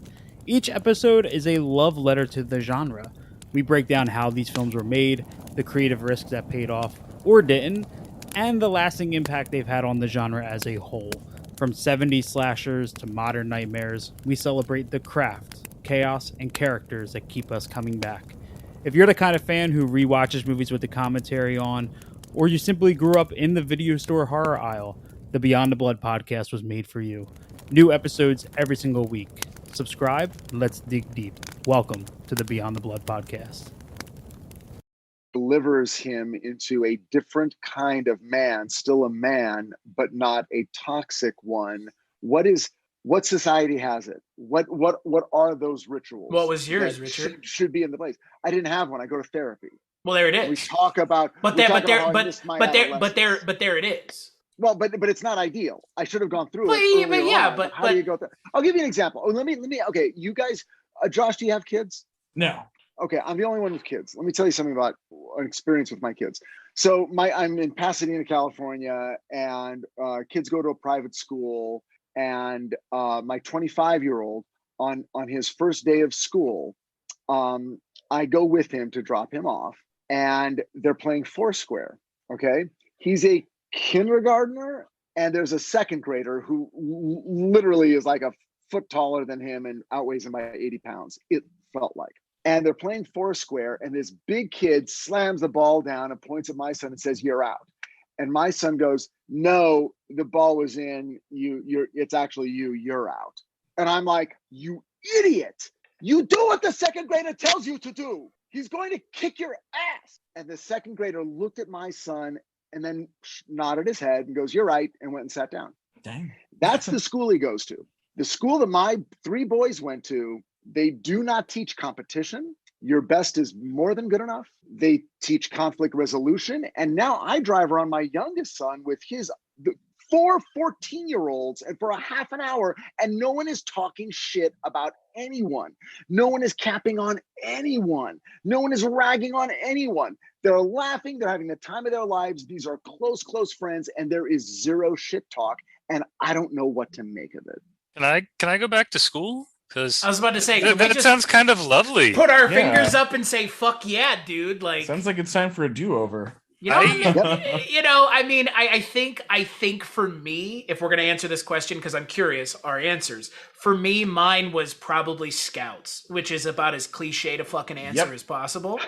Each episode is a love letter to the genre. We break down how these films were made, the creative risks that paid off or didn't, and the lasting impact they've had on the genre as a whole. From 70s slashers to modern nightmares, we celebrate the craft, chaos, and characters that keep us coming back. If you're the kind of fan who rewatches movies with the commentary on, or you simply grew up in the video store horror aisle, the Beyond the Blood podcast was made for you. New episodes every single week. Subscribe, and let's dig deep. Welcome to the Beyond the Blood podcast. Delivers him into a different kind of man, still a man, but not a toxic one. What society has it? What are those rituals? What was yours, Richard? Should be in the place. I didn't have one. I go to therapy. Well, there it is. We talk about, but there it is. Well, but it's not ideal. I should have gone through it. But how do you go through? I'll give you an example. Let me. Okay, you guys. Josh, do you have kids? No. Okay, I'm the only one with kids. Let me tell you something about an experience with my kids. So I'm in Pasadena, California, and kids go to a private school. And my 25-year-old on his first day of school, I go with him to drop him off, and they're playing Foursquare. Okay, he's a kindergartner, and there's a second grader who literally is like a foot taller than him and outweighs him by 80 pounds. It felt like. And they're playing Foursquare, and this big kid slams the ball down and points at my son and says, "You're out." And my son goes, "No, the ball was in. It's actually you. You're out." And I'm like, "You idiot! You do what the second grader tells you to do. He's going to kick your ass." And the second grader looked at my son and then nodded his head and goes, "You're right," and went and sat down. Dang. That's the school he goes to. The school that my three boys went to, they do not teach competition. Your best is more than good enough. They teach conflict resolution. And now I drive around my youngest son with his 4 14-year-olds and for a half an hour, and no one is talking shit about anyone. No one is capping on anyone. No one is ragging on anyone. They're laughing. They're having the time of their lives. These are close friends, and there is zero shit talk. And I don't know what to make of it. Can I go back to school? Because I was about to say, that sounds kind of lovely. Put our fingers up and say, "Fuck yeah, dude!" Like, sounds like it's time for a do-over. I mean, I think for me, if we're gonna answer this question, because I'm curious, our answers. For me, mine was probably Scouts, which is about as cliche to fucking answer as possible.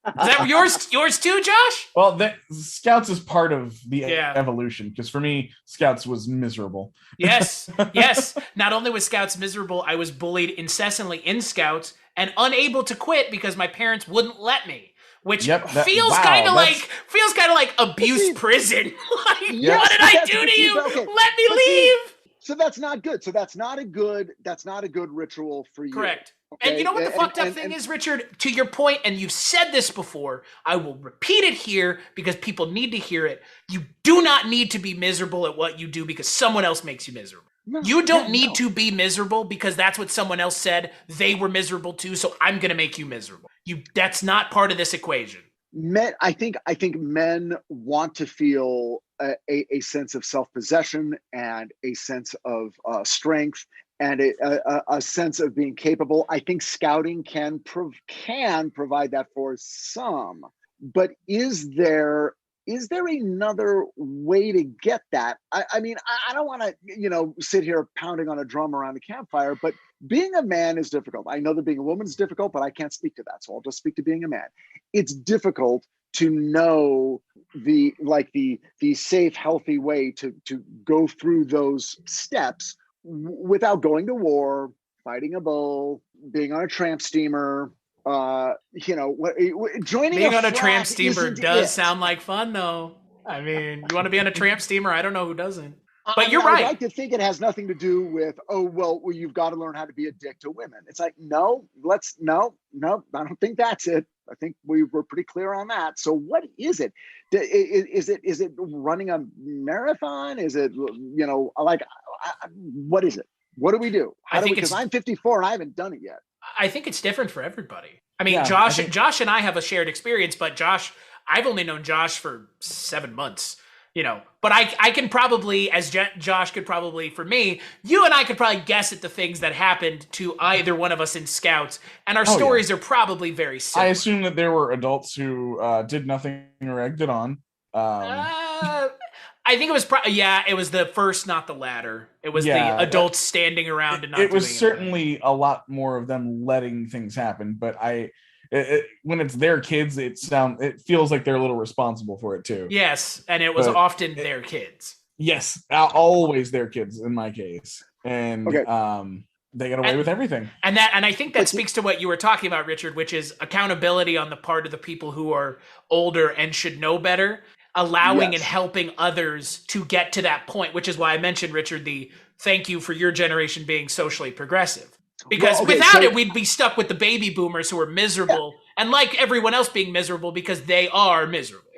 Is that yours too, Josh? Well, Scouts is part of the evolution, because for me, Scouts was miserable. Yes. Not only was Scouts miserable, I was bullied incessantly in Scouts and unable to quit because my parents wouldn't let me. Which feels kind of like abuse prison. Like, what did I do to you? Okay. Let me leave. So that's not good. So that's not a good ritual for you. Correct. Okay? And you know what the fucked up thing is, Richard? To your point, and you've said this before, I will repeat it here because people need to hear it. You do not need to be miserable at what you do because someone else makes you miserable. You don't need to be miserable because that's what someone else said. They were miserable too, so I'm going to make you miserable. That's not part of this equation. Men, I think men want to feel a sense of self-possession and a sense of strength and a sense of being capable. I think scouting can provide that for some, but is there is there another way to get that? I mean, I don't want to, sit here pounding on a drum around a campfire, but being a man is difficult. I know that being a woman is difficult, but I can't speak to that. So I'll just speak to being a man. It's difficult to know the safe, healthy way to go through those steps without going to war, fighting a bull, being on a tramp steamer, joining being on a frat tramp steamer does it. sound like fun, though. I mean, you want to be on a tramp steamer? I don't know who doesn't. But you're right. I like to think it has nothing to do with, you've got to learn how to be a dick to women. It's like, no, I don't think that's it. I think we were pretty clear on that. So what is it? Is it running a marathon? Is it, what is it? What do we do? Because I'm 54 and I haven't done it yet. I think it's different for everybody. I mean, Josh and I have a shared experience, but I've only known Josh for 7 months, but I can probably, as Josh could probably, for me, you and I could probably guess at the things that happened to either one of us in Scouts, and our stories are probably very similar. I assume that there were adults who did nothing or egged it on. I think it was it was the first, not the latter. It was the adults standing around and not. It was certainly a lot more of them letting things happen, but when it's their kids, it feels like they're a little responsible for it too. Yes, and it was often their kids. Yes, always their kids in my case, and they get away with everything. And I think that speaks to what you were talking about, Richard, which is accountability on the part of the people who are older and should know better. Allowing and helping others to get to that point, which is why I mentioned, Richard, the thank you for your generation being socially progressive. Because without it, we'd be stuck with the baby boomers who are miserable and like everyone else being miserable because they are miserable.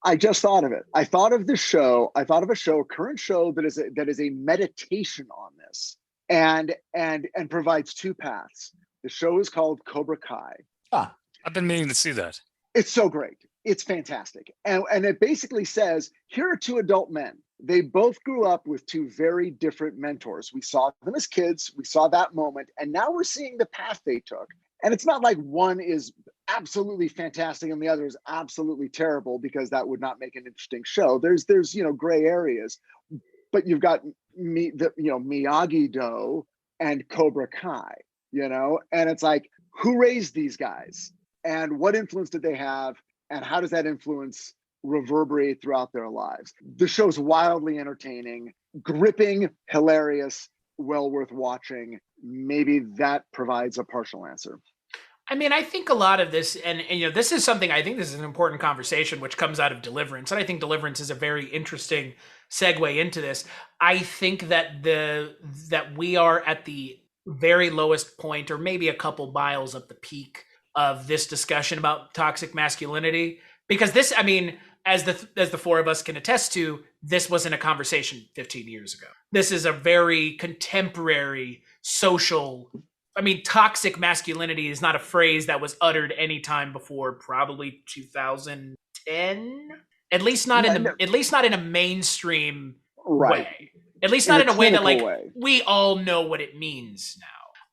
I just thought of it. I thought of the show. I thought of a current show that is a meditation on this and provides two paths. The show is called Cobra Kai. I've been meaning to see that. It's so great. It's fantastic. And it basically says, here are two adult men. They both grew up with two very different mentors. We saw them as kids. We saw that moment. And now we're seeing the path they took. And it's not like one is absolutely fantastic and the other is absolutely terrible, because that would not make an interesting show. There's gray areas. But you've got Miyagi-Do and Cobra Kai, and it's like, who raised these guys? And what influence did they have? And how does that influence reverberate throughout their lives? The show's wildly entertaining, gripping, hilarious, well worth watching. Maybe that provides a partial answer. I mean, I think a lot of this, and this is something, I think this is an important conversation, which comes out of Deliverance. And I think Deliverance is a very interesting segue into this. I think that that we are at the very lowest point, or maybe a couple miles up the peak of this discussion about toxic masculinity, because this, I mean, as the four of us can attest to, this wasn't a conversation 15 years ago. This is a very contemporary social. I mean, toxic masculinity is not a phrase that was uttered any time before probably 2010. At least not in a mainstream way. At least not in a way that we all know what it means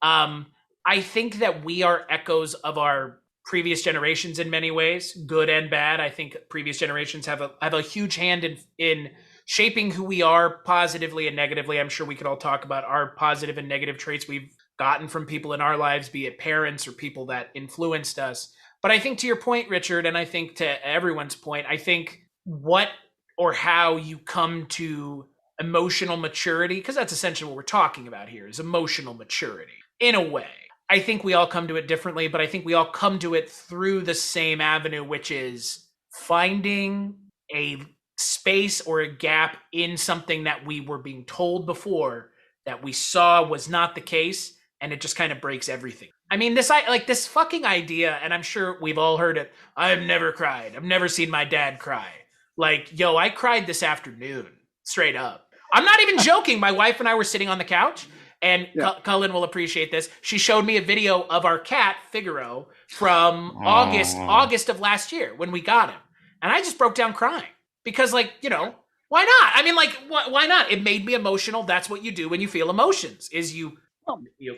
now. I think that we are echoes of our previous generations in many ways, good and bad. I think previous generations have a huge hand in shaping who we are positively and negatively. I'm sure we could all talk about our positive and negative traits we've gotten from people in our lives, be it parents or people that influenced us. But I think to your point, Richard, and I think to everyone's point, I think what or how you come to emotional maturity, because that's essentially what we're talking about here, is emotional maturity in a way. I think we all come to it differently, but I think we all come to it through the same avenue, which is finding a space or a gap in something that we were being told before that we saw was not the case, and it just kind of breaks everything. I mean, this fucking idea, and I'm sure we've all heard it, I've never cried. I've never seen my dad cry. Like, yo, I cried this afternoon, straight up. I'm not even joking. My wife and I were sitting on the couch, and Cullen will appreciate this. She showed me a video of our cat, Figaro, from August of last year when we got him. And I just broke down crying because, why not? I mean, why not? It made me emotional. That's what you do when you feel emotions, is you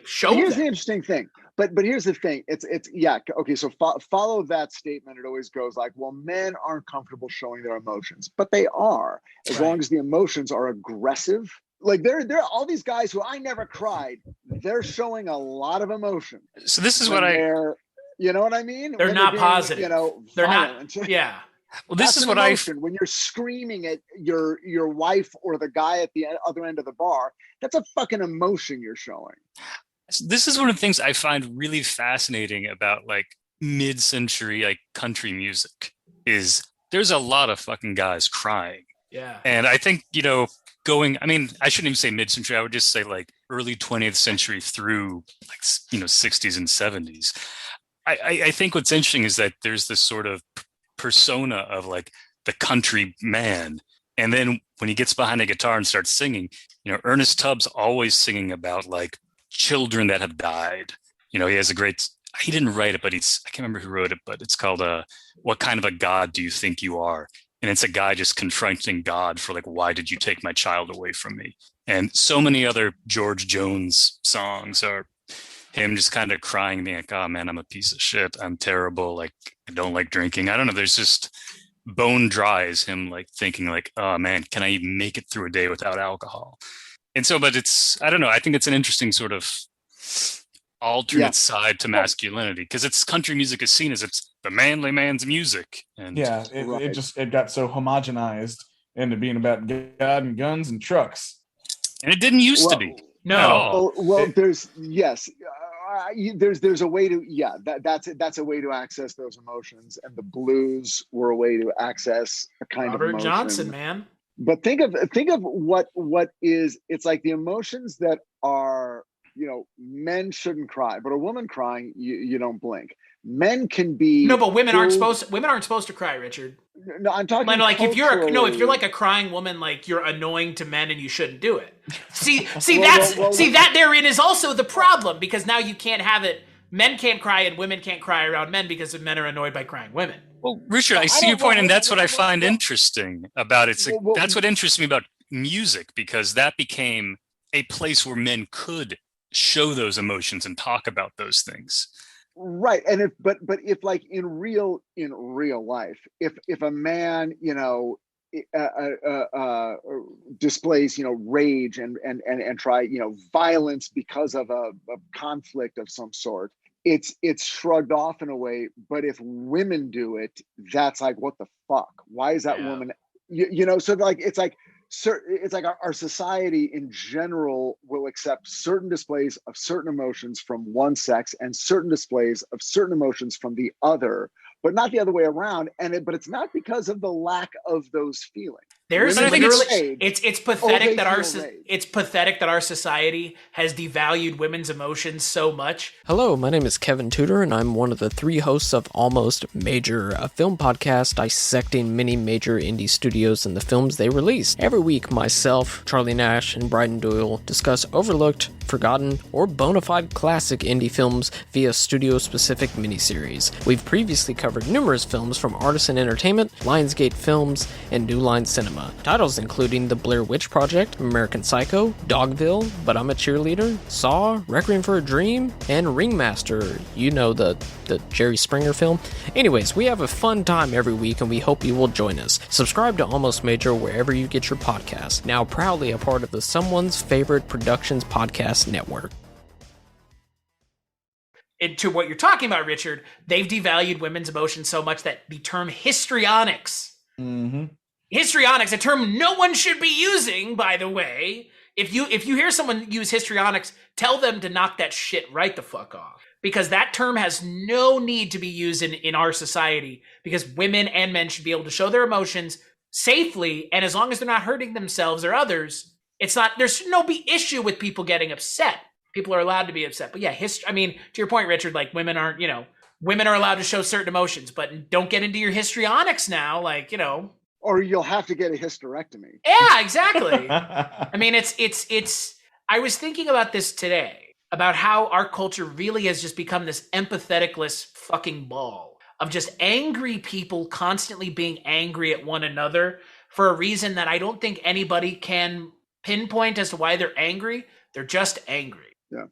show Here's them. the interesting thing. But here's the thing. It's yeah. Okay. So follow that statement. It always goes like, well, men aren't comfortable showing their emotions, but they are, as long as the emotions are aggressive. Like there are all these guys who I never cried. They're showing a lot of emotion. So this is you know what I mean? They're not being, positive. You know, they're violent. not. Yeah. Well, this is what when you're screaming at your wife or the guy at the other end of the bar, that's a fucking emotion you're showing. This is one of the things I find really fascinating about like mid-century like country music is there's a lot of fucking guys crying. Yeah. And I think, I shouldn't even say mid-century. I would just say like early 20th century through like, 60s and 70s. I think what's interesting is that there's this sort of persona of like the country man. And then when he gets behind a guitar and starts singing, Ernest Tubb's always singing about like children that have died. He has he didn't write it, but I can't remember who wrote it, but it's called What Kind of a God Do You Think You Are? And it's a guy just confronting God for like, why did you take my child away from me? And so many other George Jones songs are him just kind of crying, being like, oh man, I'm a piece of shit. I'm terrible. Like, I don't like drinking. I don't know. There's just bone dry is him like thinking like, oh man, can I even make it through a day without alcohol? And so, but I don't know. I think it's an interesting sort of alternate side to masculinity because it's country music is seen as it's the manly man's music. And it got so homogenized into being about God and guns and trucks. And it didn't used to be. No. There's a way to that's a way to access those emotions, and the blues were a way to access a kind of emotion. Robert Johnson, man. But think of what is, it's like the emotions that are, men shouldn't cry, but a woman crying, you don't blink. Men can be but women aren't supposed to cry, Richard. No, I'm talking like if you're like a crying woman, like you're annoying to men and you shouldn't do it. That therein is also the problem, because now you can't have it. Men can't cry and women can't cry around men because men are annoyed by crying women. Well, Richard, I see your point, and that's what I find interesting about it. That's what interests me about music, because that became a place where men could show those emotions and talk about those things. Right. And if like in real life, if a man, displays, rage and try, violence because of a conflict of some sort, it's shrugged off in a way. But if women do it, that's like, what the fuck? Why is that woman, so like, it's like our society in general will accept certain displays of certain emotions from one sex and certain displays of certain emotions from the other, but not the other way around. But it's not because of the lack of those feelings. It's pathetic that our society has devalued women's emotions so much. Hello, my name is Kevin Tudor, and I'm one of the 3 hosts of Almost Major, a film podcast dissecting many major indie studios and the films they release. Every week, myself, Charlie Nash, and Bryden Doyle discuss overlooked, forgotten, or bona fide classic indie films via studio-specific miniseries. We've previously covered numerous films from Artisan Entertainment, Lionsgate Films, and New Line Cinema. Titles including The Blair Witch Project, American Psycho, Dogville, But I'm a Cheerleader, Saw, Requiem for a Dream, and Ringmaster, the Jerry Springer film. Anyways, we have a fun time every week, and we hope you will join us. Subscribe to Almost Major wherever you get your podcasts. Now proudly a part of the Someone's Favorite Productions podcast network. And to what you're talking about, Richard, they've devalued women's emotions so much that the term histrionics, histrionics, a term no one should be using, by the way. If you hear someone use histrionics, tell them to knock that shit right the fuck off. Because that term has no need to be used in our society, because women and men should be able to show their emotions safely, and as long as they're not hurting themselves or others, there's no issue with people getting upset. People are allowed to be upset. But yeah, to your point, Richard, like women are allowed to show certain emotions, but don't get into your histrionics now, or you'll have to get a hysterectomy. Yeah, exactly. I was thinking about this today, about how our culture really has just become this empatheticless fucking ball of just angry people constantly being angry at one another for a reason that I don't think anybody can pinpoint as to why they're angry. They're just angry. Yeah.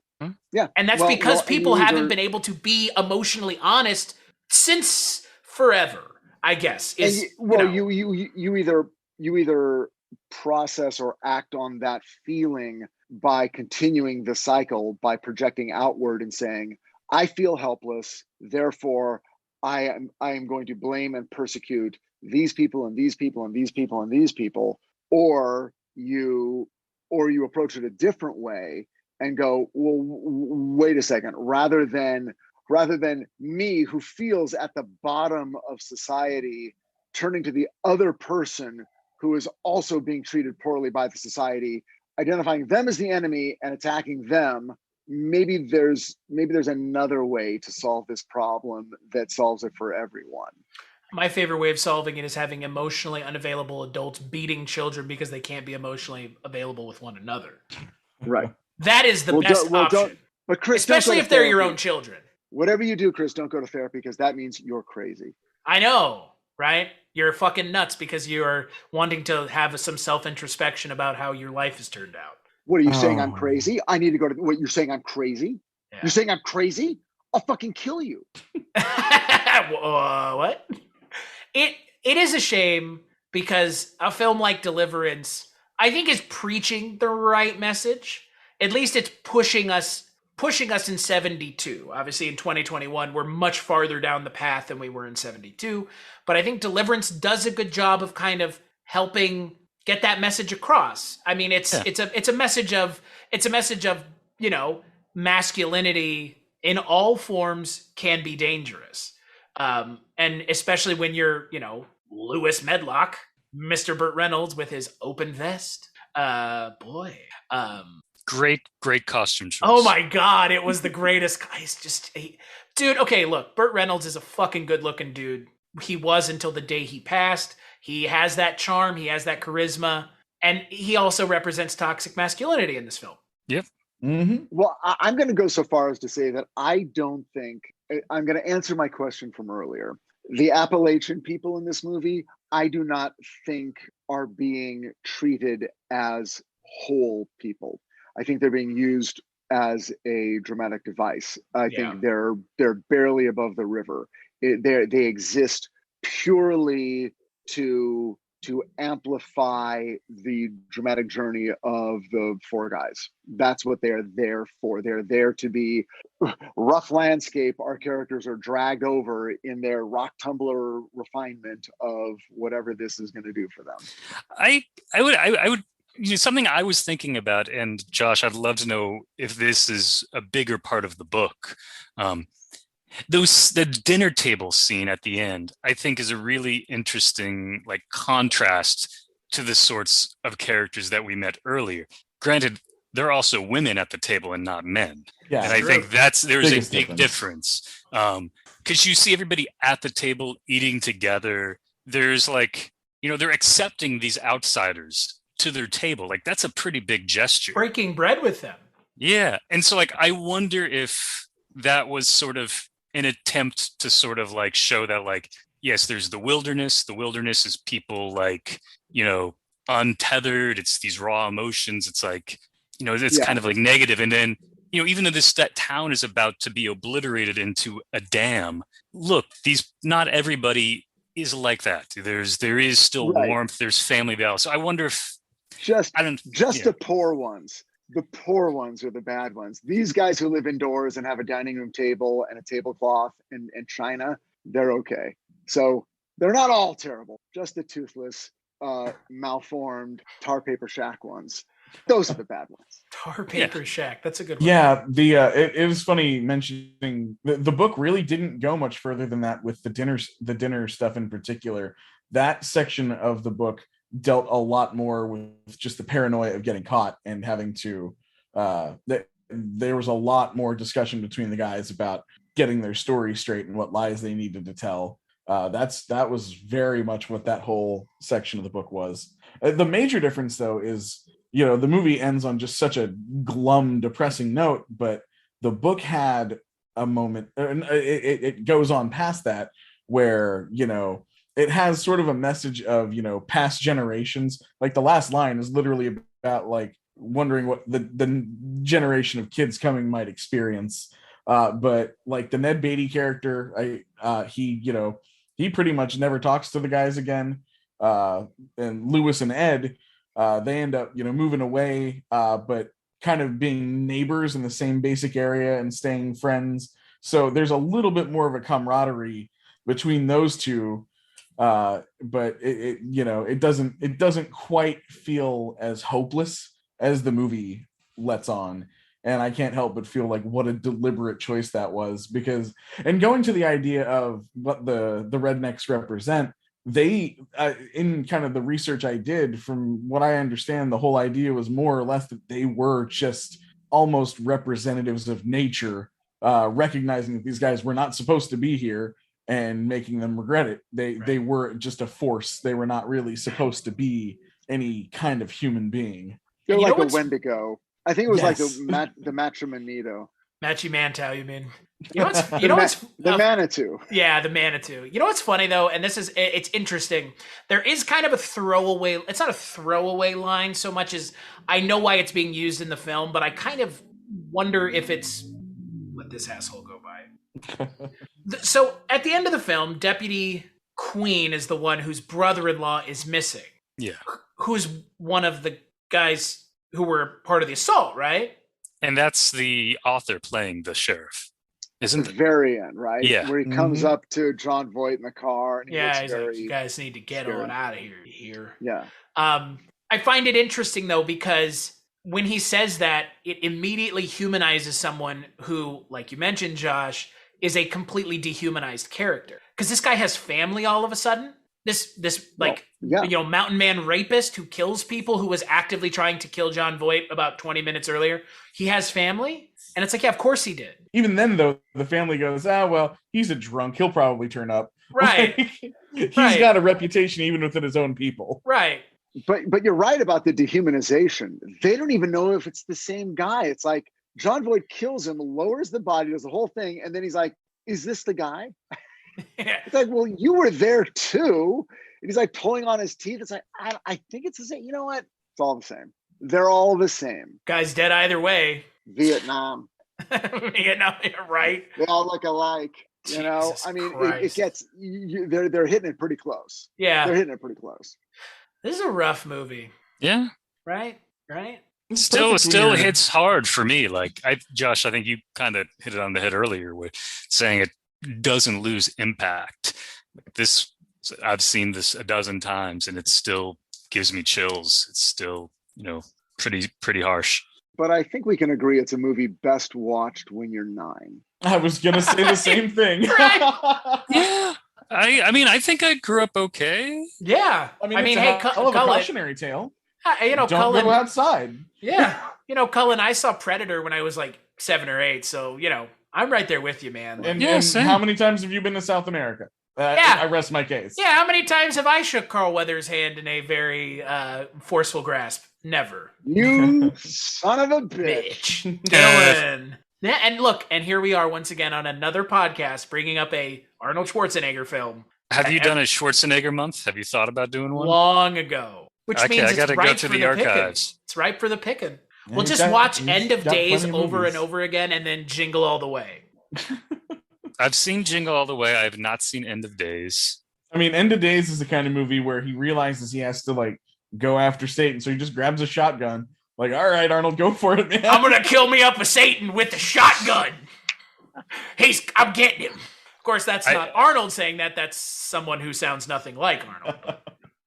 Yeah. And that's because people haven't been able to be emotionally honest since forever, I guess. You either process or act on that feeling by continuing the cycle, by projecting outward and saying, I feel helpless, therefore I am going to blame and persecute these people and these people and these people and these people, or you approach it a different way and go, well, wait a second, rather than me, who feels at the bottom of society, turning to the other person who is also being treated poorly by the society, identifying them as the enemy and attacking them. Maybe there's another way to solve this problem that solves it for everyone. My favorite way of solving it is having emotionally unavailable adults beating children because they can't be emotionally available with one another. Right. That is the best option. But Chris, especially if they're your own children. Whatever you do, Chris, don't go to therapy, because that means you're crazy. I know, right? You're fucking nuts because you're wanting to have some self-introspection about how your life has turned out. What are you saying? I'm crazy? I need to go to. What, you're saying I'm crazy? Yeah. You're saying I'm crazy? I'll fucking kill you. What? It is a shame because a film like Deliverance, I think, is preaching the right message. At least it's pushing us in 72. Obviously, in 2021, we're much farther down the path than we were in 72. But I think Deliverance does a good job of kind of helping get that message across. I mean, it's a message of masculinity in all forms can be dangerous, and especially when you're Lewis Medlock, Mr. Burt Reynolds with his open vest. Great costume choice. Oh my God, it was the greatest. Dude, okay, look, Burt Reynolds is a fucking good looking dude. He was until the day he passed. He has that charm, he has that charisma, and he also represents toxic masculinity in this film. Yep. Mm-hmm. Well, I'm going to go so far as to say that I don't think, I'm going to answer my question from earlier. The Appalachian people in this movie, I do not think are being treated as whole people. I think they're being used as a dramatic device. I think they're barely above the river. They exist purely to amplify the dramatic journey of the four guys. That's what they're there for. They're there to be rough landscape. Our characters are dragged over in their rock tumbler refinement of whatever this is going to do for them. I would something I was thinking about, and Josh, I'd love to know if this is a bigger part of the book. The dinner table scene at the end, I think, is a really interesting contrast to the sorts of characters that we met earlier. Granted, there are also women at the table and not men. Yeah, and I think there's a big difference. Because you see everybody at the table eating together. There's they're accepting these outsiders to their table. That's a pretty big gesture. Breaking bread with them. Yeah. And so I wonder if that was sort of an attempt to sort of show that yes, there's the wilderness. The wilderness is people untethered. It's these raw emotions. It's it's kind of negative. And then, even though that town is about to be obliterated into a dam, look, not everybody is like that. There is still warmth. There's family value. So I wonder if the poor ones. The poor ones are the bad ones. These guys who live indoors and have a dining room table and a tablecloth and china, they're okay. So they're not all terrible. Just the toothless, malformed tar paper shack ones. Those are the bad ones. Tar paper shack. That's a good one. Yeah, it was funny mentioning the book really didn't go much further than that with the dinner stuff in particular. That section of the book dealt a lot more with just the paranoia of getting caught and having to there was a lot more discussion between the guys about getting their story straight and what lies they needed to tell. That was very much what that whole section of the book was. The major difference though is, the movie ends on just such a glum, depressing note, but the book had a moment, it goes on past that where, it has sort of a message of, past generations. The last line is literally about wondering what the generation of kids coming might experience. But like the Ned Beatty character, he pretty much never talks to the guys again. And Lewis and Ed, they end up, moving away, but kind of being neighbors in the same basic area and staying friends. So there's a little bit more of a camaraderie between those two. But it doesn't quite feel as hopeless as the movie lets on. And I can't help but feel like what a deliberate choice that was, because, and going to the idea of what the rednecks represent, they, in kind of the research I did, from what I understand, the whole idea was more or less that they were just almost representatives of nature, recognizing that these guys were not supposed to be here and making them regret it. They were just a force. They were not really supposed to be any kind of human being. They're like a Wendigo. I think it was like Yes. the Matrimonito. Machi-Mantou, you mean? The Manitou. Yeah, the Manitou. You know what's funny though, and it's interesting. There is kind of a throwaway. It's not a throwaway line so much as I know why it's being used in the film, but I kind of wonder if it's let this asshole go by. So at the end of the film, Deputy Queen is the one whose brother-in-law is missing. Yeah. Who's one of the guys who were part of the assault, right? And that's the author playing the sheriff, isn't the it? very end, right? Yeah. Where he comes up to Jon Voight in the car. And He's like, you guys need to get on out of here. Yeah. I find it interesting, though, because when he says that, it immediately humanizes someone who, like you mentioned, Josh, is a completely dehumanized character. Because this guy has family all of a sudden. This mountain man rapist who kills people, who was actively trying to kill Jon Voight about 20 minutes earlier. He has family, and it's like, yeah, of course he did. Even then, though, the family goes, well, he's a drunk. He'll probably turn up. Right. He's got a reputation even within his own people. Right. But you're right about the dehumanization. They don't even know if it's the same guy. It's like Jon Voight kills him, lowers the body, does the whole thing, and then he's like, is this the guy? It's like, well, you were there too. And he's like pulling on his teeth. It's like, I think it's the same. You know what? It's all the same. They're all the same. Guy's dead either way. Vietnam. Right? They all look alike. Jesus it gets, they're hitting it pretty close. Yeah. They're hitting it pretty close. This is a rough movie. Yeah. Right? Still hits hard for me. Like Josh, I think you kind of hit it on the head earlier with saying it doesn't lose impact. I've seen this a dozen times and it still gives me chills. It's still, pretty harsh. But I think we can agree it's a movie best watched when you're 9. I was gonna say the same thing. Yeah. I think I grew up okay. Yeah. Hey, Cullen, a cautionary tale. Don't Cullen, go outside. Yeah. Cullen, I saw Predator when I was like 7 or 8, so I'm right there with you, man. And how many times have you been to South America? I rest my case. Yeah, how many times have I shook Carl Weathers' hand in a very forceful grasp? Never. You son of a bitch. Dylan. Yeah, and look, and here we are once again on another podcast bringing up a Arnold Schwarzenegger film. Have you done a Schwarzenegger month? Have you thought about doing one? Long ago. Which means I gotta go to the archives. Picking. It's ripe for the picking. We'll just watch End of Days over and over again and then Jingle All the Way. I've seen Jingle All the Way. I have not seen End of Days. End of Days is the kind of movie where he realizes he has to go after Satan. So he just grabs a shotgun. All right, Arnold, go for it, man. I'm going to kill me up a Satan with a shotgun. I'm getting him. Of course, that's not Arnold saying that. That's someone who sounds nothing like Arnold.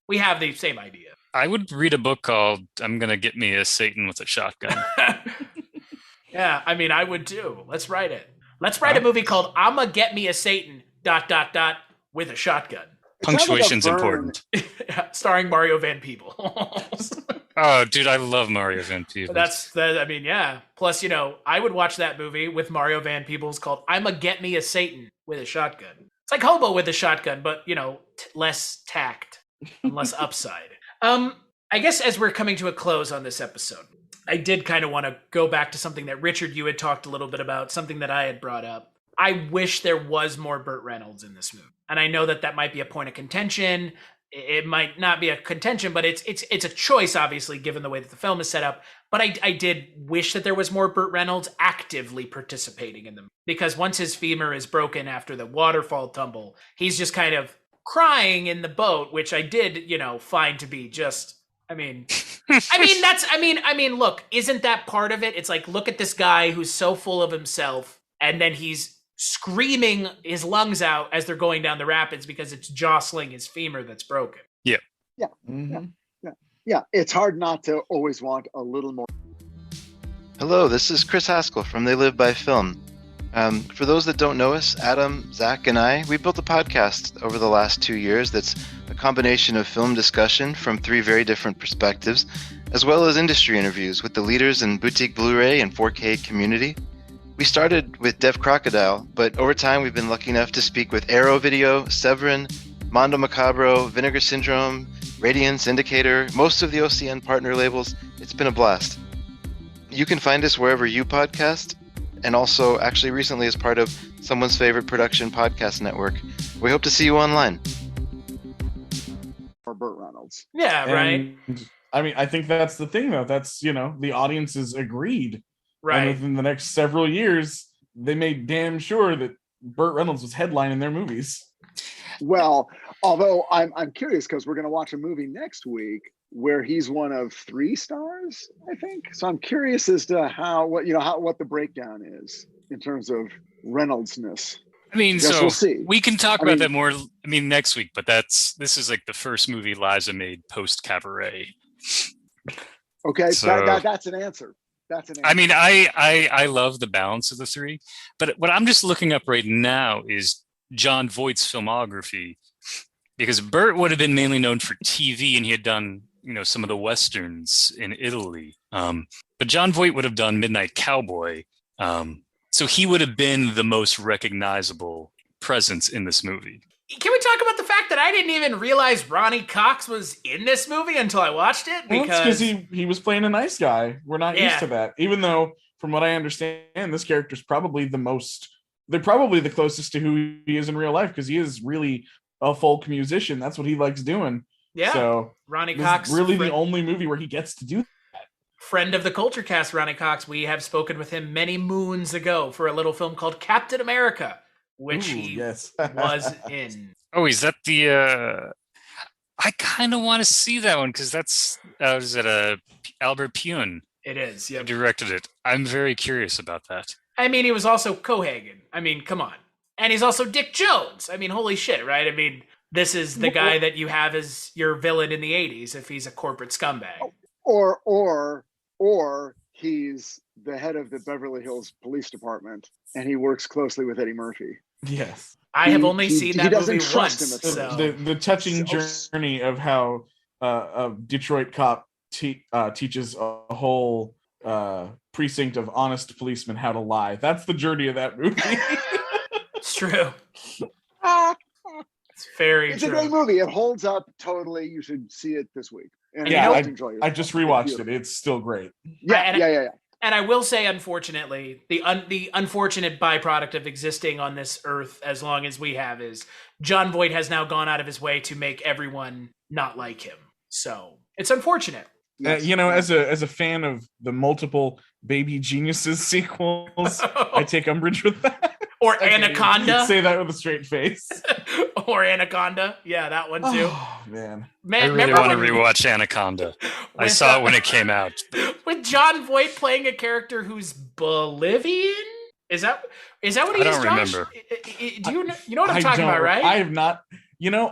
We have the same idea. I would read a book called I'm Gonna Get Me a Satan with a Shotgun. Yeah, I would too. Let's write it. Let's write a movie called I'ma Get Me a Satan ... with a shotgun. Punctuation's important. Starring Mario Van Peebles. Oh, dude, I love Mario Van Peebles. Plus, I would watch that movie with Mario Van Peebles called I'ma Get Me a Satan with a Shotgun. It's like Hobo with a shotgun, but, less tact and less upside. I guess as we're coming to a close on this episode, I did kind of want to go back to something that Richard, you had talked a little bit about, something that I had brought up. I wish there was more Burt Reynolds in this movie. And I know that might be a point of contention. it might not be a contention, but it's a choice, obviously, given the way that the film is set up. But I did wish that there was more Burt Reynolds actively participating in them, because once his femur is broken after the waterfall tumble, he's just kind of crying in the boat, which I did, find to be just. I mean, look, isn't that part of it? It's like, look at this guy who's so full of himself, and then he's screaming his lungs out as they're going down the rapids because it's jostling his femur that's broken. Yeah. Yeah. Mm-hmm. Yeah. It's hard not to always want a little more. Hello, this is Chris Haskell from They Live by Film. For those that don't know us, Adam, Zach, and I, we built a podcast over the last 2 years that's a combination of film discussion from 3 very different perspectives, as well as industry interviews with the leaders in boutique Blu-ray and 4K community. We started with Deaf Crocodile, but over time we've been lucky enough to speak with Arrow Video, Severin, Mondo Macabro, Vinegar Syndrome, Radiance, Indicator, most of the OCN partner labels. It's been a blast. You can find us wherever you podcast, and also actually recently as part of Someone's Favorite Production Podcast Network. We hope to see you online. Or Burt Reynolds. Yeah, right. I mean, I think that's the thing, though. That's, the audiences agreed. Right. And within the next several years, they made damn sure that Burt Reynolds was headlining their movies. Well, although I'm curious, because we're going to watch a movie next week where he's one of 3 stars, I think. So I'm curious as to what the breakdown is in terms of Reynoldsness. I mean, so we'll see. We can talk about that more. Next week. But this is like the first movie Liza made post Cabaret. Okay, so, that's an answer. That's an answer. I mean, I love the balance of the 3, but what I'm just looking up right now is Jon Voight's filmography, because Burt would have been mainly known for TV, and he had done some of the westerns in Italy. But Jon Voight would have done Midnight Cowboy, so he would have been the most recognizable presence in this movie. Can we talk about the fact that I didn't even realize Ronny Cox was in this movie until I watched it? Because he was playing a nice guy. We're not used to that. Even though, from what I understand, this character's probably they're probably the closest to who he is in real life, because he is really a folk musician. That's what he likes doing. Yeah. So Ronny Cox, really the only movie where he gets to do that. Friend of the Kulturecast, Ronny Cox. We have spoken with him many moons ago for a little film called Captain America, which he was in. Oh, is that the? I kind of want to see that one, because that's is it Albert Pune? It is. Yeah, directed it. I'm very curious about that. I mean, he was also Cohagen. I mean, come on, and he's also Dick Jones. I mean, holy shit, right? I mean, this is the guy that you have as your villain in the '80s if he's a corporate scumbag. Or he's the head of the Beverly Hills Police Department, and he works closely with Eddie Murphy. Yes. I have only seen that movie once. The touching journey of how a Detroit cop teaches a whole precinct of honest policemen how to lie. That's the journey of that movie. It's true. It's very It's true. a great movie. It holds up totally. You should see it this week. And enjoy it. I just rewatched it. It's still great. Yeah. And I will say, unfortunately, the unfortunate byproduct of existing on this earth as long as we have is Jon Voight has now gone out of his way to make everyone not like him. So it's unfortunate. As a fan of the multiple Baby Geniuses sequels, I take umbrage with that. Or Anaconda. Say that with a straight face. Or Anaconda. Yeah, that one too. Oh, man. I really want to rewatch Anaconda. I saw it when it came out. With Jon Voight playing a character who's Bolivian? Is that what he is, Josh? I don't remember. Do you know what I'm talking about, right? I have not.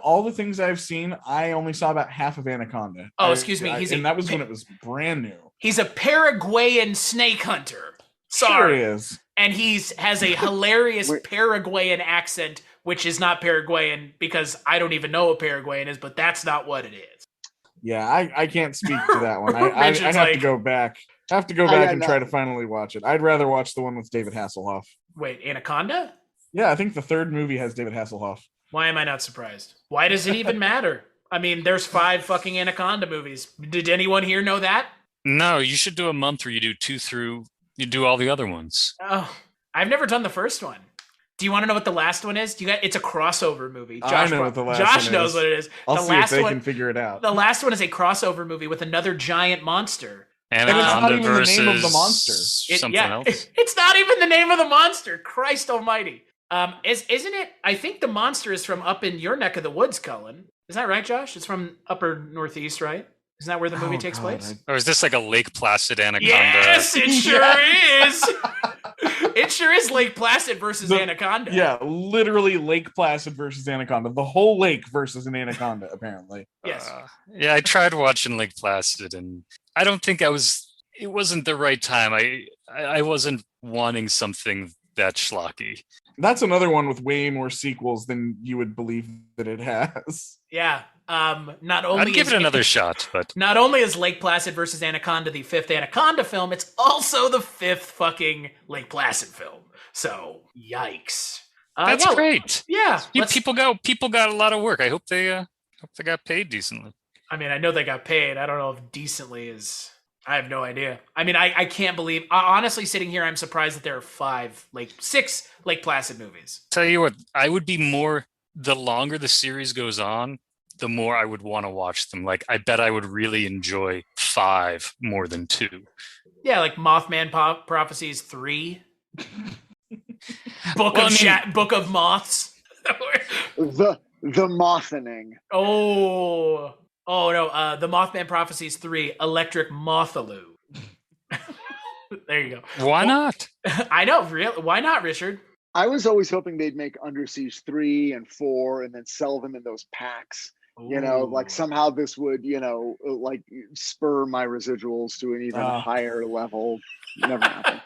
All the things I've seen, I only saw about half of Anaconda. Oh, excuse me. And that was when it was brand new. He's a Paraguayan snake hunter. Sorry. Sure is. And has a hilarious Paraguayan accent, which is not Paraguayan because I don't even know what Paraguayan is, but that's not what it is. Yeah, I can't speak to that one. I have to go back. I have to go back and try to finally watch it. I'd rather watch the one with David Hasselhoff. Wait, Anaconda? Yeah, I think the third movie has David Hasselhoff. Why am I not surprised? Why does it even matter? I mean, there's 5 fucking Anaconda movies. Did anyone here know that? No, you should do a month where you do 2 through. You do all the other ones. Oh, I've never done the first one. Do you want to know what the last one is? It's a crossover movie. I know what the last Josh one knows is. what it is. I'll the see last if they one, can figure it out. The last one is a crossover movie with another giant monster. And it's not even the name of the monster. Something else. It's not even the name of the monster. Christ almighty. Isn't it? I think the monster is from up in your neck of the woods, Cullen. Is that right, Josh? It's from upper northeast, right? Isn't that where the movie takes place? Or is this like a Lake Placid anaconda? Yes, it sure is. It sure is Lake Placid versus Anaconda. Yeah, literally Lake Placid versus Anaconda. The whole lake versus an anaconda, apparently. Yes. Yeah, I tried watching Lake Placid, and I don't think it wasn't the right time. I wasn't wanting something that schlocky. That's another one with way more sequels than you would believe that it has. Yeah. Not only I'd give it another shot, but not only is Lake Placid versus Anaconda the 5th Anaconda film, it's also the 5th fucking Lake Placid film. So yikes. That's great. Yeah. People got a lot of work. I hope they got paid decently. I mean, I know they got paid. I don't know if decently is. I have no idea. I mean, I can't believe. Honestly, sitting here, I'm surprised that there are 6 Lake Placid movies. Tell you what, I would be more. The longer the series goes on, the more I would want to watch them. Like, I bet I would really enjoy 5 more than 2. Yeah, like Mothman Prophecies 3. Book of Moths. the Mothening. Oh no, the Mothman Prophecies 3, Electric Mothaloo. There you go. Why not? I know, really. Why not, Richard? I was always hoping they'd make Under Siege 3 and 4 and then sell them in those packs. Ooh. You know, like somehow this would, like spur my residuals to an even higher level. Never happened.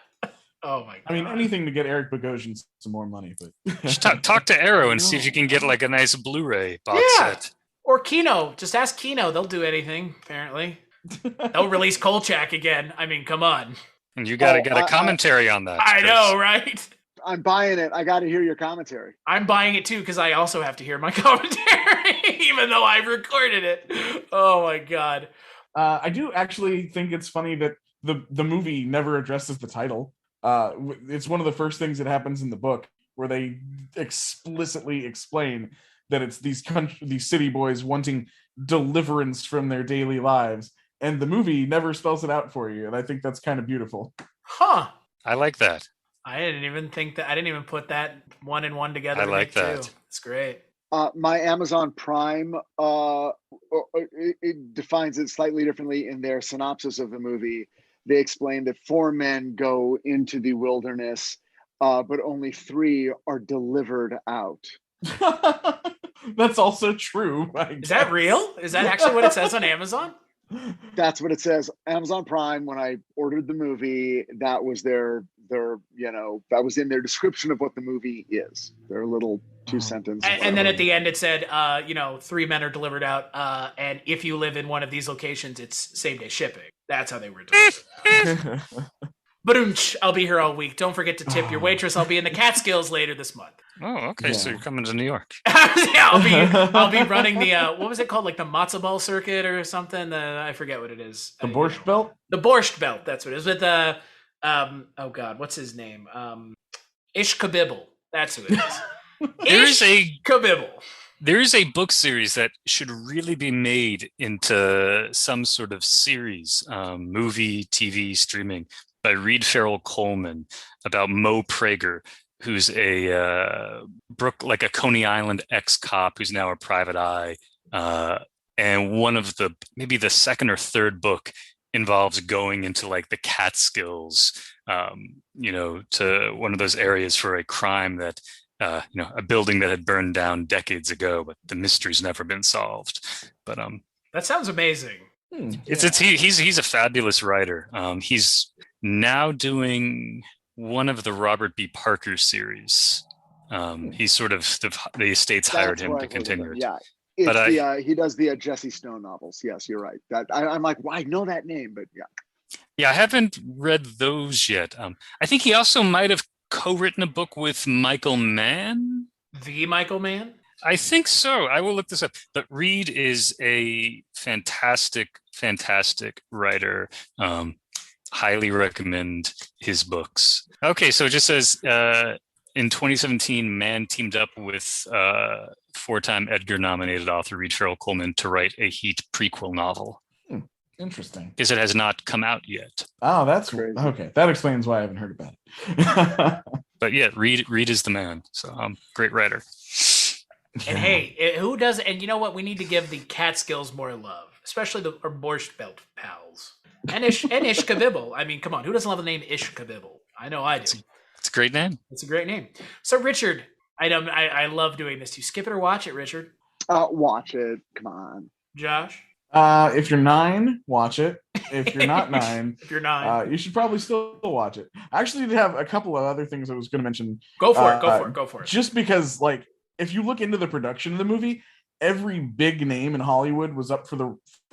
Oh my god. I mean, anything to get Eric Bogosian some more money, but just talk to Arrow and see if you can get like a nice Blu-ray box set. Or Kino. Just ask Kino. They'll do anything, apparently. They'll release Kolchak again. I mean, come on. And you gotta get a commentary on that. I know, right? I'm buying it. I got to hear your commentary. I'm buying it too because I also have to hear my commentary, even though I've recorded it. Oh my god! I do actually think it's funny that the movie never addresses the title. It's one of the first things that happens in the book where they explicitly explain that it's these city boys wanting deliverance from their daily lives, and the movie never spells it out for you. And I think that's kind of beautiful. Huh? I like that. I didn't even think that. I didn't even put that one and one together. I like that. It's great. My Amazon Prime, it defines it slightly differently in their synopsis of the movie. They explain that 4 men go into the wilderness, but only 3 are delivered out. That's also true. Is that real? Is that actually what it says on Amazon? That's what it says. Amazon Prime, when I ordered the movie, that was their that was in their description of what the movie is. Their little 2-sentence. And then at the end it said, 3 men are delivered out, and if you live in one of these locations, it's same-day shipping. That's how they were delivered. Badunch, I'll be here all week. Don't forget to tip your waitress. I'll be in the Catskills later this month. Oh, okay. Yeah. So you're coming to New York. Yeah, I'll be running the what was it called, like the matzo ball circuit or something? I forget what it is. The Borscht Belt. The Borscht Belt. That's what it is. With oh god, what's his name? Ish Kabibble. That's who it is. There's a book series that should really be made into some sort of series, movie, TV, streaming, by Reed Farrell Coleman about Mo Prager, who's a Coney Island ex-cop who's now a private eye. And one of maybe the second or third book involves going into like the Catskills, to one of those areas for a crime that, a building that had burned down decades ago, but the mystery's never been solved. But that sounds amazing. He's a fabulous writer. He's now doing one of the Robert B. Parker series. He's sort of the estate's hired him to continue. Yeah, he does the Jesse Stone novels. Yes, you're right. I'm like, well, I know that name, but yeah. Yeah, I haven't read those yet. I think he also might have co-written a book with Michael Mann. The Michael Mann? I think so. I will look this up. But Reed is a fantastic writer. Highly recommend his books. Okay, so it just says In 2017, Mann teamed up with four-time Edgar-nominated author Reed Farrell Coleman to write a Heat prequel novel. Interesting. Because it has not come out yet. Oh, that's crazy. Okay. That explains why I haven't heard about it. But yeah, Reed is the man. So great writer. And hey, who does? And you know what? We need to give the Catskills more love, especially our Borscht Belt pals. And Ishkabibble. I mean, come on, who doesn't love the name Ishkabibble? I know I do. It's a great name. It's a great name. So, Richard, I love doing this. Do you skip it or watch it, Richard? Watch it. Come on. Josh? If you're 9, watch it. If you're not 9, if you're 9, you should probably still watch it. I actually did have a couple of other things I was going to mention. Go for it. Just because, like, if you look into the production of the movie, every big name in Hollywood was up for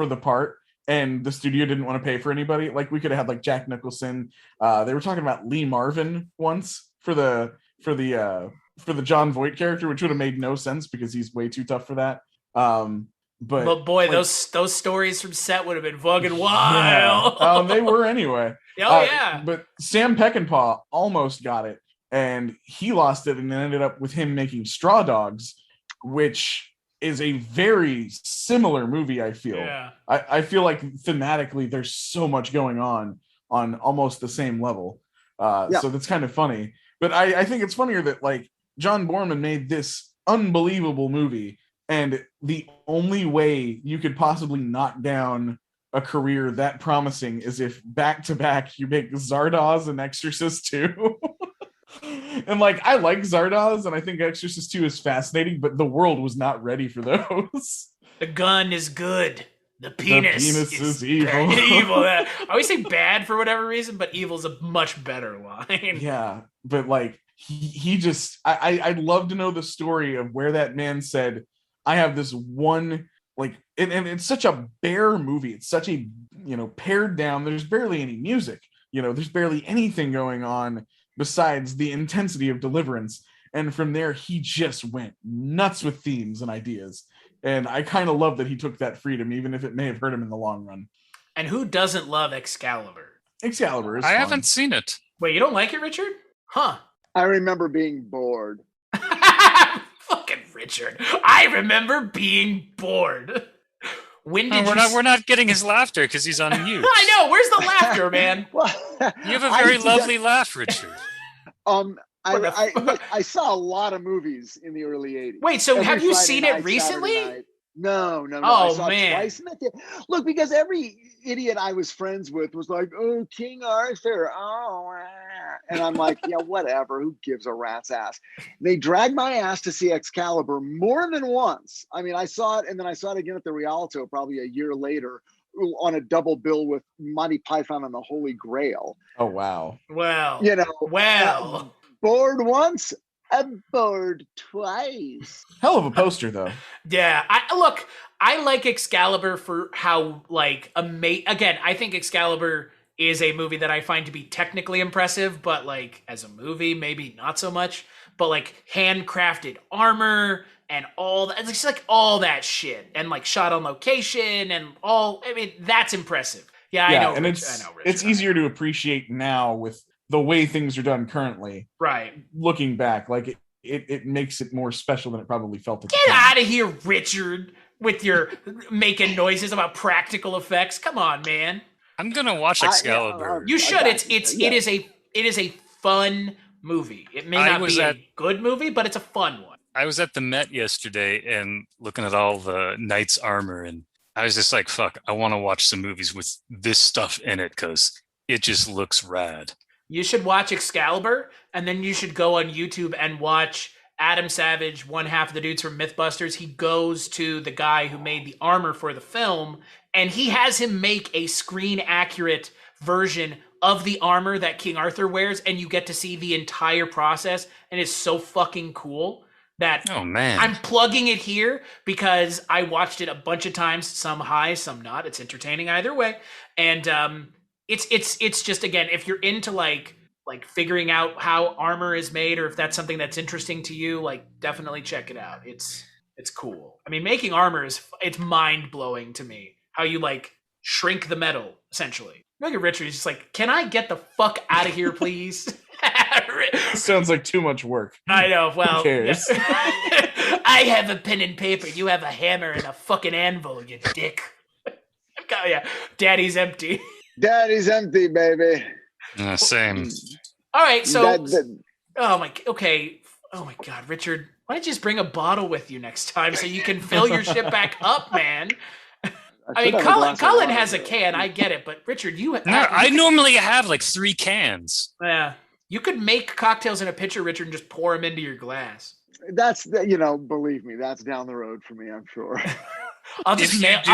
the part, and the studio didn't want to pay for anybody. Like, we could have had like Jack Nicholson. They were talking about Lee Marvin once for the Jon Voight character, which would have made no sense because he's way too tough for that. But boy, like, those stories from set would have been fucking wild. Yeah. They were anyway. Yeah. But Sam Peckinpah almost got it, and he lost it, and then ended up with him making Straw Dogs, which is a very similar movie. I feel. Yeah. I feel like thematically there's so much going on almost the same level. So that's kind of funny. But I think it's funnier that like John Boorman made this unbelievable movie, and the only way you could possibly knock down a career that promising is if back to back you make Zardoz and Exorcist 2. And like, I like Zardoz and I think Exorcist 2 is fascinating, but the world was not ready for those. The gun is good. The penis is evil. Evil. I always say bad for whatever reason, but evil's a much better line. Yeah, but like he just I'd love to know the story of where that man said, I have this one, like, and it's such a bare movie. It's such a, pared down. There's barely any music. There's barely anything going on besides the intensity of Deliverance. And from there, he just went nuts with themes and ideas. And I kind of love that he took that freedom, even if it may have hurt him in the long run. And who doesn't love Excalibur? Excalibur is I fun. haven't seen it. Wait, you don't like it, Richard? Huh. I remember being bored. Fucking Richard. I remember being bored. When did we're not getting his laughter because he's on mute. I know. Where's the laughter, man? You have a very lovely laugh, Richard. I saw a lot of movies in the early 80s. Wait, so have you Friday seen night, it recently? Saturday night. No. Oh, I saw man. it twice in that day. Look, because every idiot I was friends with was like, oh, King Arthur. Oh, and I'm like, yeah, whatever. Who gives a rat's ass? They dragged my ass to see Excalibur more than once. I mean, I saw it, and then I saw it again at the Rialto probably a year later on a double bill with Monty Python and the Holy Grail. Oh, wow. Well. Bored once, I'm bored twice. Hell of a poster, though. Yeah, I like Excalibur for how, like, again, I think Excalibur is a movie that I find to be technically impressive, but, like, as a movie, maybe not so much. But, like, handcrafted armor and all that, it's just, like, all that shit. And, like, shot on location and that's impressive. Yeah, I know. And it's easier to appreciate now with the way things are done currently. Right. Looking back, like, it makes it more special than it probably felt at the Get time. out of here, Richard, with your making noises about practical effects. Come on, man. I'm gonna watch Excalibur. You should. It is a fun movie. It may not be a good movie, but it's a fun one. I was at the Met yesterday and looking at all the knight's armor, and I was just like, fuck, I want to watch some movies with this stuff in it because it just looks rad. You should watch Excalibur, and then you should go on YouTube and watch Adam Savage, one half of the dudes from Mythbusters. He goes to the guy who made the armor for the film, and he has him make a screen-accurate version of the armor that King Arthur wears, and you get to see the entire process, and it's so fucking cool that I'm plugging it here because I watched it a bunch of times, some high, some not. It's entertaining either way, and it's just, again, if you're into like figuring out how armor is made, or if that's something that's interesting to you, like, definitely check it out. It's cool. I mean, making armor it's mind blowing to me. How you like shrink the metal essentially. Look at Richard. He's just like, can I get the fuck out of here, please? Sounds like too much work. I know. Well, who cares? I have a pen and paper. You have a hammer and a fucking anvil, you dick. Yeah, Daddy's empty. Daddy's empty, baby. Same. All right, so oh my God, Richard, why don't you just bring a bottle with you next time so you can fill your shit back up, man? I mean, Cullen has a can, I get it, but Richard, I normally have like 3 cans. Yeah, you could make cocktails in a pitcher, Richard, and just pour them into your glass. That's believe me, that's down the road for me, I'm sure. I'll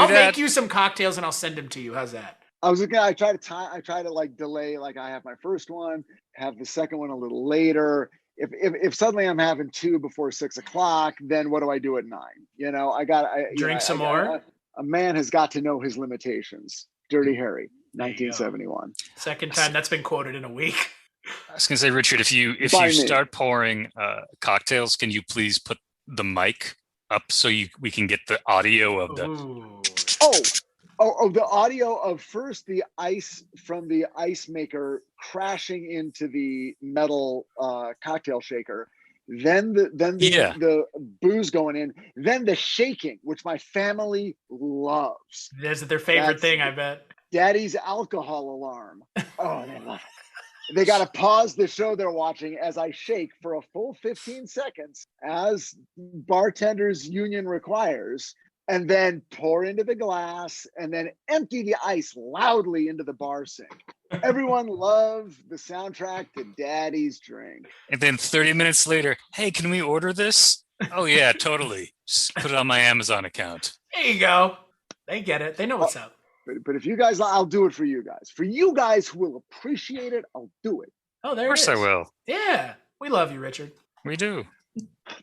make you some cocktails and I'll send them to you. How's that? I try to like delay, like I have my first one, have the second one a little later. If suddenly I'm having 2 before 6 o'clock, then what do I do at 9? Drink some more. A man has got to know his limitations. Dirty Harry, 1971. Second time that's been quoted in a week. I was gonna say, Richard, if you start pouring cocktails, can you please put the mic up so we can get the audio of the? The audio of first the ice from the ice maker crashing into the metal cocktail shaker, then the booze going in, then the shaking, which my family loves. That's their favorite thing, I bet. Daddy's alcohol alarm. Oh, they love it. They got to pause the show they're watching as I shake for a full 15 seconds, as bartenders union requires, and then pour into the glass and then empty the ice loudly into the bar sink. Everyone loves the soundtrack to Daddy's Drink. And then 30 minutes later, hey, can we order this? Oh, yeah, totally. Just put it on my Amazon account. There you go. They get it. They know what's up. But if you guys, I'll do it for you guys. For you guys who will appreciate it, I'll do it. Oh, there it is. Of course I will. Yeah. We love you, Richard. We do.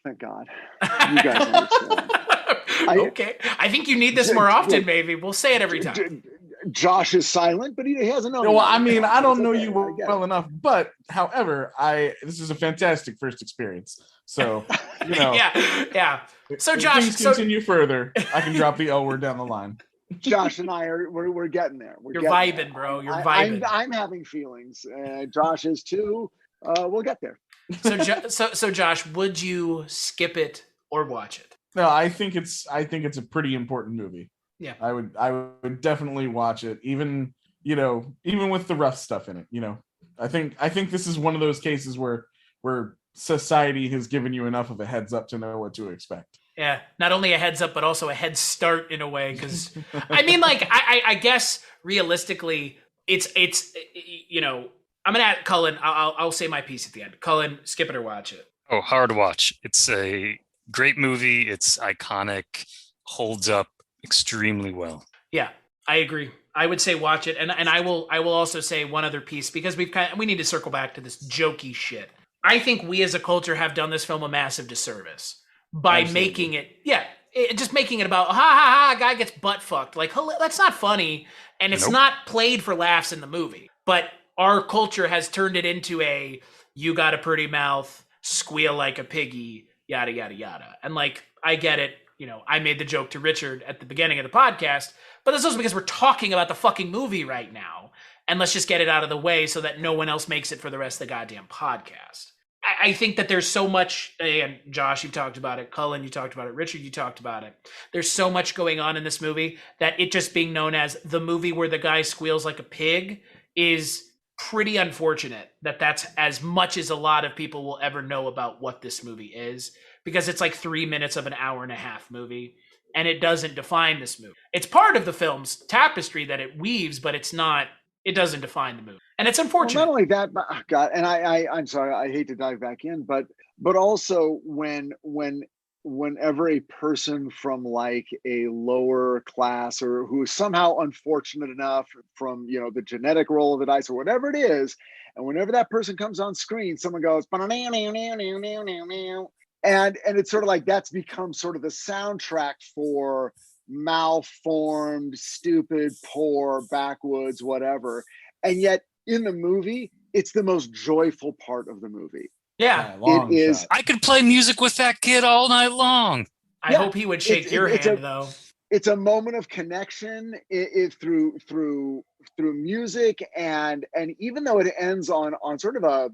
Thank God. You guys understand. Okay. I think you need this more often, maybe. We'll say it every time. Josh is silent, but he hasn't known. Well, I mean, I don't know you well enough, but however, this is a fantastic first experience. So, yeah. So, Josh, things continue further. I can drop the L word down the line. Josh and I we're getting there. You're vibing, there. Bro. You're vibing. I'm having feelings. Josh is too. We'll get there. So Josh, would you skip it or watch it? No, I think it's a pretty important movie. Yeah, I would definitely watch it, even with the rough stuff in it. I think this is one of those cases where society has given you enough of a heads up to know what to expect. Yeah, not only a heads up, but also a head start in a way. Because I mean, like, I guess realistically, it's I'm gonna add Cullen. I'll say my piece at the end. Cullen, skip it or watch it. Oh, hard watch. It's a great movie. It's iconic. Holds up extremely well. Yeah, I agree. I would say watch it, and I will also say one other piece, because we need to circle back to this jokey shit. I think we as a culture have done this film a massive disservice by making it, just making it about ha ha ha, guy gets butt fucked. Like, that's not funny, and it's not played for laughs in the movie. But our culture has turned it into a you got a pretty mouth, squeal like a piggy, yada yada yada. And like, I get it. I made the joke to Richard at the beginning of the podcast, but that's also because we're talking about the fucking movie right now. And let's just get it out of the way so that no one else makes it for the rest of the goddamn podcast. I think that there's so much, and Josh, you talked about it. Cullen, you talked about it. Richard, you talked about it. There's so much going on in this movie that it just being known as the movie where the guy squeals like a pig is pretty unfortunate. That's as much as a lot of people will ever know about what this movie is, because it's like 3 minutes of an hour and a half movie, and it doesn't define this movie. It's part of the film's tapestry that it weaves, but it doesn't define the movie. And it's unfortunate. Well, not only that, but God, and I'm sorry, I hate to dive back in, but also whenever a person from like a lower class, or who is somehow unfortunate enough from the genetic roll of the dice or whatever it is, and whenever that person comes on screen, someone goes and it's sort of like that's become sort of the soundtrack for malformed, stupid, poor, backwoods, whatever. And yet in the movie, it's the most joyful part of the movie. Yeah, it is. I could play music with that kid all night long. I hope he would shake your hand, though. it's a moment of connection through music, and even though it ends on sort of a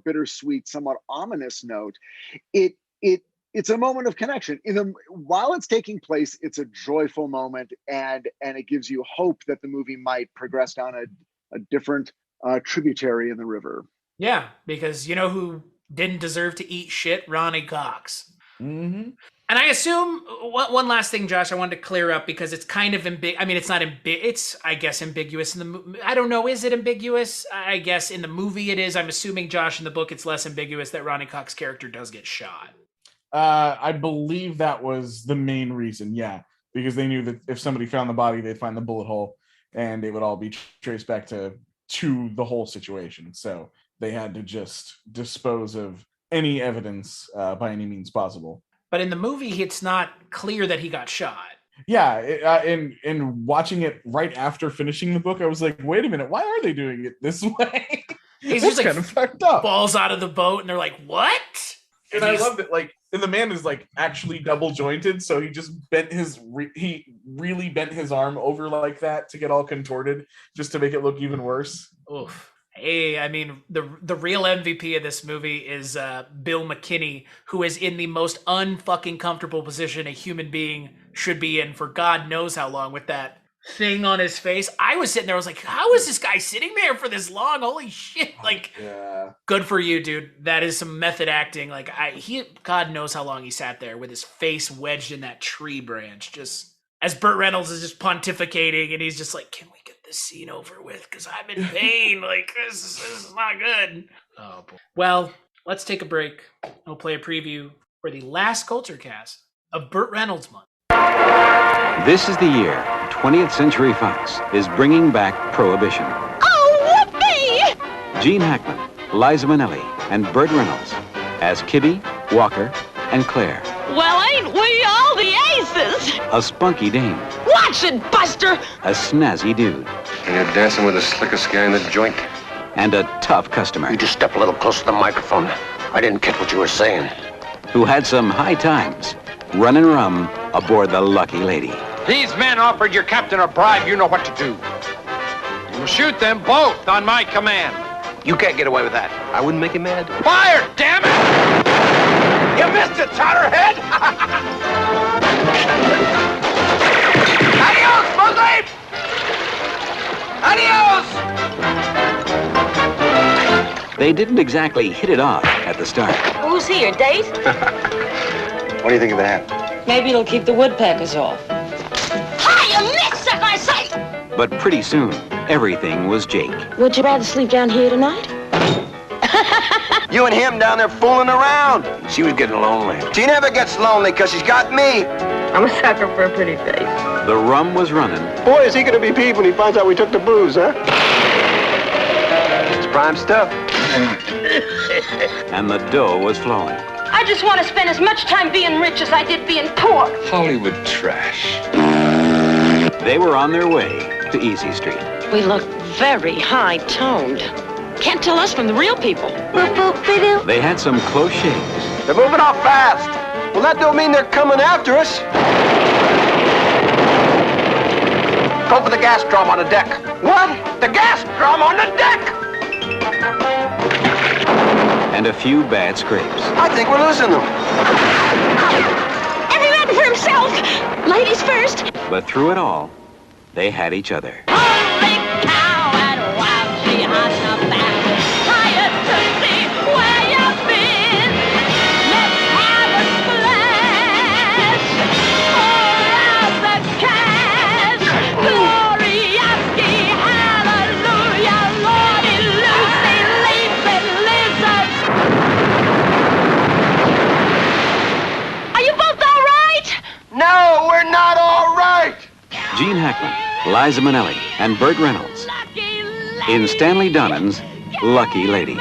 bittersweet, somewhat ominous note, it's a moment of connection. While it's taking place, it's a joyful moment, and it gives you hope that the movie might progress down a different tributary in the river. Yeah, because you know who didn't deserve to eat shit? Ronny Cox. Mm-hmm. And I assume one last thing, Josh, I wanted to clear up because it's kind of I mean, it's not it's I guess ambiguous in the movie. I don't know. Is it ambiguous? I guess in the movie it is. I'm assuming, Josh, in the book it's less ambiguous that Ronny Cox's character does get shot. I believe that was the main reason. Yeah, because they knew that if somebody found the body, they'd find the bullet hole, and it would all be traced back to the whole situation. So they had to just dispose of any evidence by any means possible. But in the movie, it's not clear that he got shot. Yeah, in watching it right after finishing the book, I was like, wait a minute, why are they doing it this way? He's just like, kind of fucked up. Falls out of the boat, and they're like, what? And I love that, like, and the man is like actually double jointed, so he just he really bent his arm over like that to get all contorted, just to make it look even worse. Oof. Hey, I mean, the real MVP of this movie is Bill McKinney, who is in the most unfucking comfortable position a human being should be in for God knows how long, with that thing on his face. I was sitting there, I was like, how is this guy sitting there for this long? Holy shit. Like, yeah. Good for you, dude. That is some method acting. Like, God knows how long he sat there with his face wedged in that tree branch, just as Burt Reynolds is just pontificating, and he's just like, can we get this scene over with? Because I'm in pain. Like, this is not good. Oh, boy. Well, let's take a break. We'll play a preview for the last Kulturecast of Burt Reynolds Month. This is the year 20th Century Fox is bringing back Prohibition. Oh, whoopee! Gene Hackman, Liza Minnelli, and Burt Reynolds as Kibby, Walker, and Claire. Well, ain't we all the aces? A spunky dame. Watch it, Buster! A snazzy dude. And you're dancing with the slickest guy in the joint. And a tough customer. You just step a little closer to the microphone. I didn't get what you were saying. Who had some high times running rum aboard the Lucky Lady. These men offered your captain a bribe. You know what to do. You'll shoot them both on my command. You can't get away with that. I wouldn't make him mad. Fire, damn it! You missed it, Totterhead! Adios, Muslim! Adios! They didn't exactly hit it off at the start. Who's here, Date? What do you think of that? Maybe it'll keep the woodpeckers off. Hi, you missed it, I say! But pretty soon, everything was Jake. Would you rather sleep down here tonight? You and him down there fooling around. She was getting lonely. She never gets lonely because she's got me. I'm a sucker for a pretty face. The rum was running. Boy, is he going to be peeved when he finds out we took the booze, huh? It's prime stuff. And the dough was flowing. I just want to spend as much time being rich as I did being poor. Hollywood trash. They were on their way to Easy Street. We look very high-toned. Can't tell us from the real people. They had some close shaves. They're moving off fast. Well, that don't mean they're coming after us. Go for the gas drum on the deck. What? The gas drum on the deck! And a few bad scrapes. I think we're losing them. Every man for himself! Ladies first! But through it all, they had each other. Holy cow, and wow, she has a back. Tired to see where you've been. Let's have a splash. Pour out the cash. Gloriousky, hallelujah, Lordy Lucy, leaping lizards. Are you both all right? No, we're not all right. Gene Hackman, Liza Minnelli, and Burt Reynolds in Stanley Donen's Lucky Lady.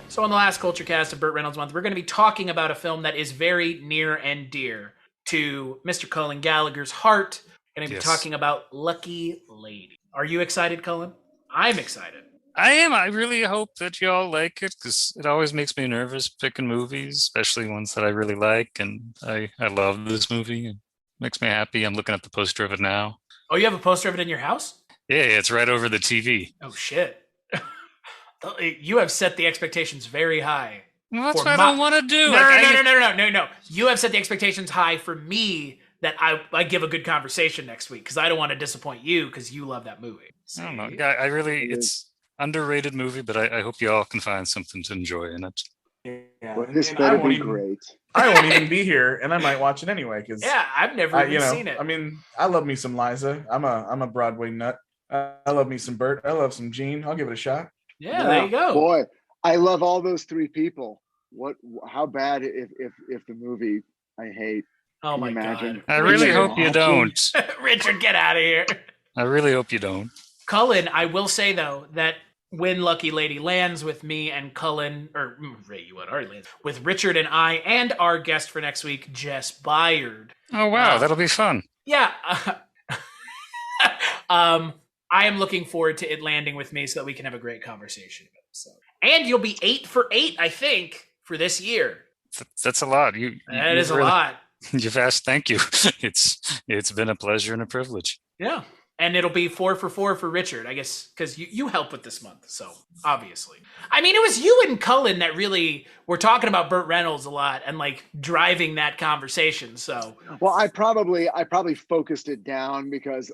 So on the last Kulturecast of Burt Reynolds Month, we're going to be talking about a film that is very near and dear to Mr. Cullen Gallagher's heart. We're going to be talking about Lucky Lady. Are you excited, Cullen? I'm excited. I am. I really hope that y'all like it because it always makes me nervous picking movies, especially ones that I really like. And I love this movie. It makes me happy. I'm looking at the poster of it now. Oh, you have a poster of it in your house? Yeah, it's right over the TV. Oh, shit. You have set the expectations very high. Well, that's what I don't want to do. No. You have set the expectations high for me that I give a good conversation next week because I don't want to disappoint you because you love that movie. I don't know. I really, it's underrated movie, but I hope you all can find something to enjoy in it. Yeah, well, this better be great. I won't even be here, and I might watch it anyway. Because I've never even seen it. I mean, I love me some Liza. I'm a Broadway nut. I love me some Burt. I love some Gene. I'll give it a shot. Yeah, there you go. Boy, I love all those three people. How bad if the movie I hate? Oh my God! I really hope you don't. Richard, get out of here. I really hope you don't. Cullen, I will say though that when Lucky Lady lands with me and Cullen, or Ray, you would already land with Richard and I, and our guest for next week, Jess Byard. Oh wow, that'll be fun. Yeah. I am looking forward to it landing with me so that we can have a great conversation about it. So. And you'll be 8 for 8, I think, for this year. That's a lot. That is a lot. You've asked. Thank you. It's been a pleasure and a privilege. Yeah. And it'll be 4 for 4 for Richard, I guess, because you helped with this month. So obviously, I mean, it was you and Cullen that really were talking about Burt Reynolds a lot and like driving that conversation. So, well, I probably focused it down because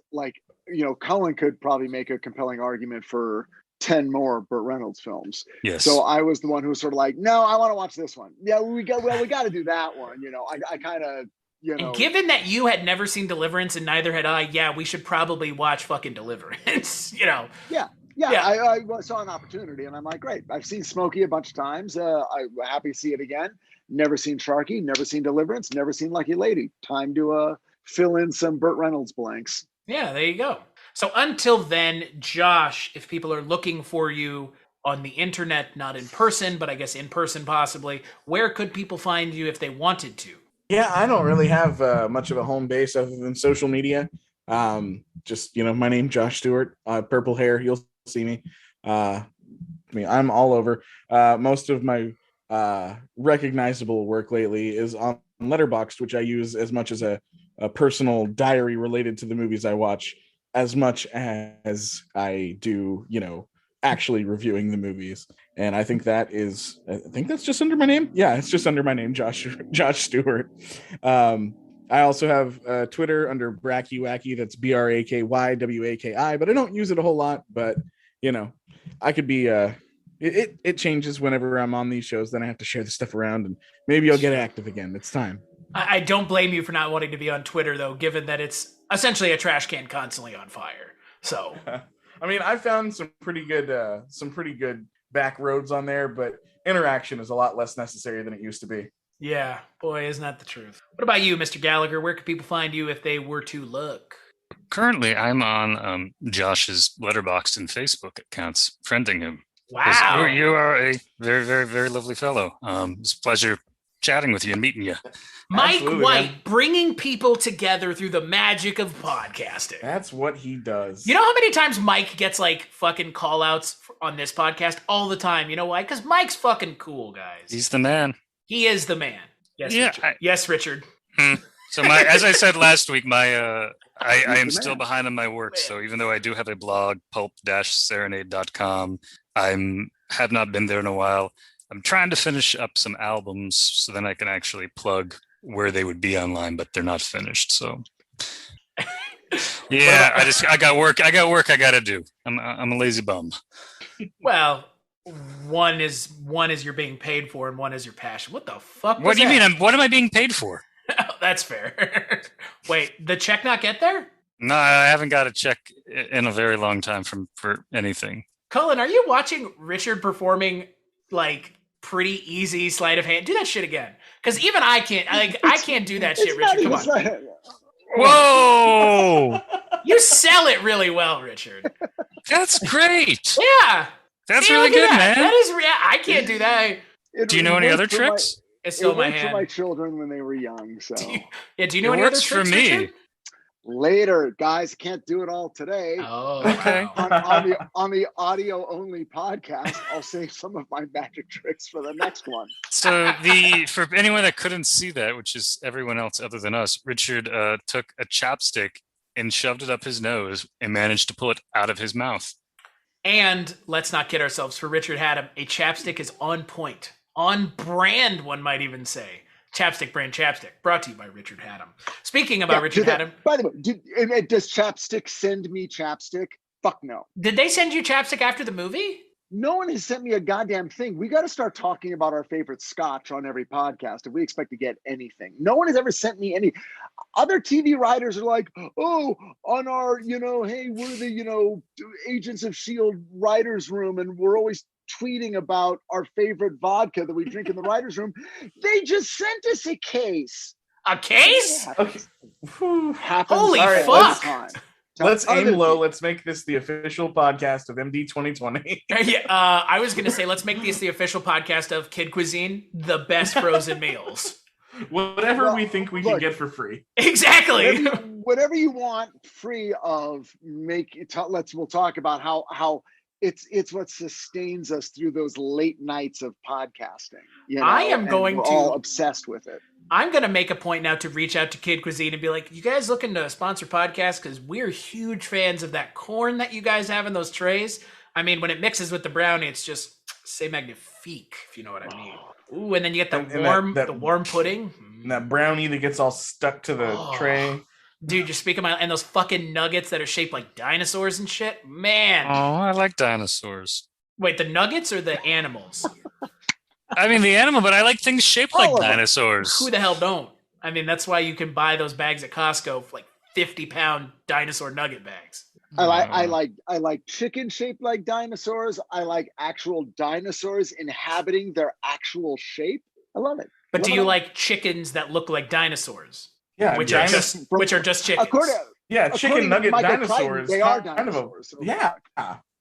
Cullen could probably make a compelling argument for 10 more Burt Reynolds films. Yes. So I was the one who was sort of like, no, I want to watch this one. Yeah, we got to do that one. I kind of, And given that you had never seen Deliverance and neither had I, we should probably watch fucking Deliverance, Yeah. I saw an opportunity and I'm like, great. I've seen Smokey a bunch of times. I'm happy to see it again. Never seen Sharky, never seen Deliverance, never seen Lucky Lady. Time to fill in some Burt Reynolds blanks. Yeah, there you go. So until then, Josh, if people are looking for you on the internet, not in person, but I guess in person possibly, where could people find you if they wanted to? Yeah, I don't really have much of a home base other than social media. Just, my name, Josh Stewart, purple hair, you'll see me. I'm all over. Most of my recognizable work lately is on Letterboxd, which I use as much as a personal diary related to the movies I watch, as much as I do, actually reviewing the movies. And I think that's just under my name. Yeah, it's just under my name, Josh Stewart. I also have Twitter under Bracky Wacky. That's BRAKYWAKI, but I don't use it a whole lot. But I could be. It changes whenever I'm on these shows. Then I have to share the stuff around, and maybe I'll get active again. It's time. I don't blame you for not wanting to be on Twitter, though, given that it's essentially a trash can constantly on fire. So, I mean, I found some pretty good back roads on there, but interaction is a lot less necessary than it used to be. Yeah, boy, isn't that the truth? What about you, Mr. Gallagher? Where can people find you if they were to look? Currently, I'm on Josh's Letterboxd and Facebook accounts, friending him. Wow. You are a very, very, very lovely fellow. It's a pleasure chatting with you and meeting you. Mike Absolutely, White, man. Bringing people together through the magic of podcasting. That's what he does. You know how many times Mike gets like fucking call outs on this podcast? All the time. You know why? Because Mike's fucking cool, guys. He's the man. He is the man. Yes, Yeah, Richard. Yes, Richard. So as I said last week, I am still behind on my work. So even though I do have a blog, pulp-serenade.com, have not been there in a while. I'm trying to finish up some albums so then I can actually plug where they would be online, but they're not finished. So yeah, I got work I got to do. I'm a lazy bum. Well, one is you're being paid for, and one is your passion. What the fuck? What do you mean? What am I being paid for? Oh, that's fair. Wait, the check not get there? No, I haven't got a check in a very long time for anything. Cullen, are you watching Richard performing like pretty easy sleight of hand? Do that shit again, because even I can't. I can't do that shit, Richard. Come on. Whoa! You sell it really well, Richard. That's great. Yeah. That's See, really look at good, that. man. That is I can't do that. Do you know any other tricks? It's still it in my worked hand. for my children when they were young. So Do you know any other tricks, for me. Richard? Later, guys. Can't do it all today. Oh, okay. on the audio only podcast, I'll save some of my magic tricks for the next one. So for anyone that couldn't see that, which is everyone else other than us, Richard took a chopstick and shoved it up his nose and managed to pull it out of his mouth. And let's not kid ourselves. For Richard Hatem, a chapstick is on point, on brand. One might even say. Chapstick brand chapstick, brought to you by Richard Hatem. Speaking about Richard Hatem. By the way, does Chapstick send me chapstick? Fuck no. Did they send you chapstick after the movie? No one has sent me a goddamn thing. We got to start talking about our favorite scotch on every podcast if we expect to get anything. No one has ever sent me any. Other TV writers are like, oh, on our, hey, we're the, Agents of S.H.I.E.L.D. writers room, and we're always tweeting about our favorite vodka that we drink in the writers room. They just sent us a case. A case? Okay. Holy fuck. Let's aim low. Let's make this the official podcast of MD 2020. I was going to say, let's make this the official podcast of Kid Cuisine, the best frozen meals. Whatever we think we can get for free. Exactly. Whatever you want free of, we'll talk about how it's what sustains us through those late nights of podcasting. I am going we're to all obsessed with it. I'm going to make a point now to reach out to Kid Cuisine and be like, you guys looking to sponsor podcasts? Because we're huge fans of that corn that you guys have in those trays. I mean, when it mixes with the brownie, it's just, c'est magnifique, if you know what I mean. Ooh, and then you get the warm pudding. And that brownie that gets all stuck to the tray. Dude, you're speaking and those fucking nuggets that are shaped like dinosaurs and shit. Man. Oh, I like dinosaurs. Wait, the nuggets or the animals? I mean, the animal, but I like things shaped like dinosaurs. Who the hell don't? I mean, that's why you can buy those bags at Costco for like 50-pound dinosaur nugget bags. I like chicken shaped like dinosaurs. I like actual dinosaurs inhabiting their actual shape. I love it. But do you like chickens that look like dinosaurs? Yeah, which are just chickens. Chicken nugget dinosaurs. Crichton, they are dinosaurs.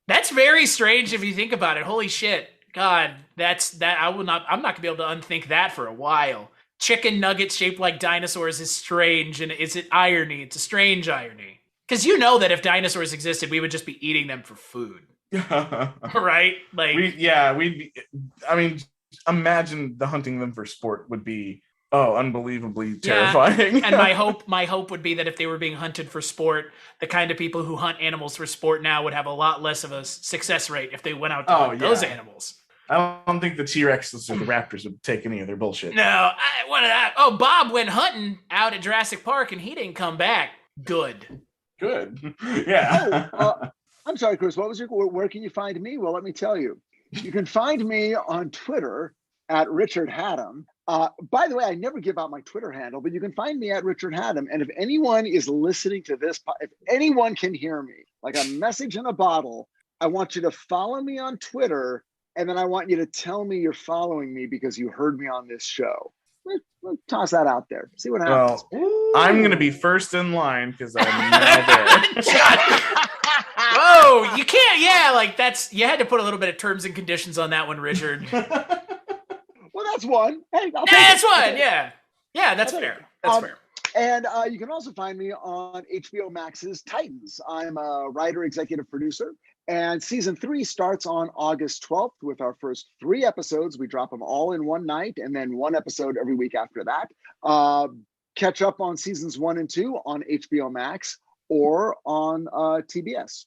That's very strange if you think about it. Holy shit. God, I'm not gonna be able to unthink that for a while. Chicken nuggets shaped like dinosaurs is strange, and it's an irony. It's a strange irony. Because you know that if dinosaurs existed, we would just be eating them for food. Right? Like imagine the hunting them for sport would be unbelievably terrifying. And my hope would be that if they were being hunted for sport, the kind of people who hunt animals for sport now would have a lot less of a success rate if they went out to hunt those animals. I don't think the T-Rexes or the Raptors would take any of their bullshit. No, Bob went hunting out at Jurassic Park and he didn't come back. Good. Yeah. I'm sorry, Chris. Where can you find me? Well, let me tell you. You can find me on Twitter at Richard Hatem. By the way, I never give out my Twitter handle, but you can find me at Richard Hatem. And if anyone is listening to this, if anyone can hear me, like a message in a bottle, I want you to follow me on Twitter. And then I want you to tell me you're following me because you heard me on this show. We'll toss that out there. See what happens. Well, I'm going to be first in line because I'm now there. Whoa, you can't. Yeah, like you had to put a little bit of terms and conditions on that one, Richard. Well, that's one. Hey, that's one. Yeah, that's fair. That's fair. And you can also find me on HBO Max's Titans. I'm a writer, executive producer. And season 3 starts on August 12th with our first 3 episodes. We drop them all in one night and then 1 episode every week after that. Catch up on seasons 1 and 2 on HBO Max or on TBS.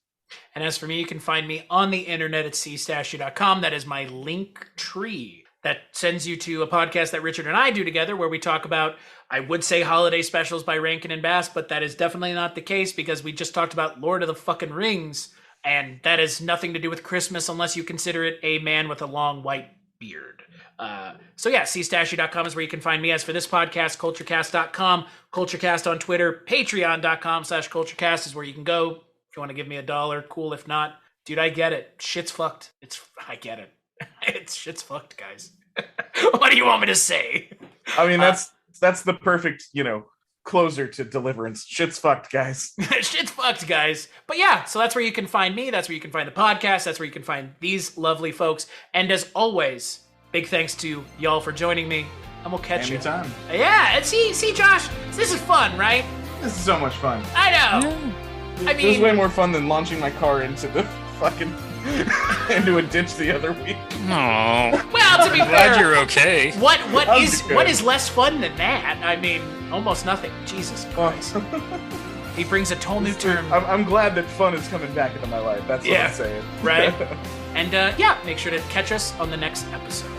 And as for me, you can find me on the internet at cstachiw.com. That is my link tree that sends you to a podcast that Richard and I do together where we talk about, I would say holiday specials by Rankin and Bass, but that is definitely not the case because we just talked about Lord of the fucking Rings. And that has nothing to do with Christmas unless you consider it a man with a long white beard. cstachiw.com is where you can find me. As for this podcast, Kulturecast.com, Kulturecast on Twitter, Patreon.com/Kulturecast is where you can go. If you want to give me $1, cool. If not, dude, I get it. Shit's fucked. I get it. Shit's fucked, guys. What do you want me to say? I mean, that's the perfect, closer to Deliverance. Shit's fucked, guys. Shit's fucked, guys. But yeah, so that's where you can find me. That's where you can find the podcast. That's where you can find these lovely folks. And as always, big thanks to y'all for joining me. And we'll catch Anytime. you. Yeah, and see, Josh, this is fun, right? This is so much fun. I know. Yeah. It was way more fun than launching my car into the fucking into a ditch the other week. Aww. Well, to be fair, glad you're okay. What is less fun than that? I mean, almost nothing. Jesus Christ. He brings a whole new term. I'm glad that fun is coming back into my life. That's what I'm saying. Right. And make sure to catch us on the next episode.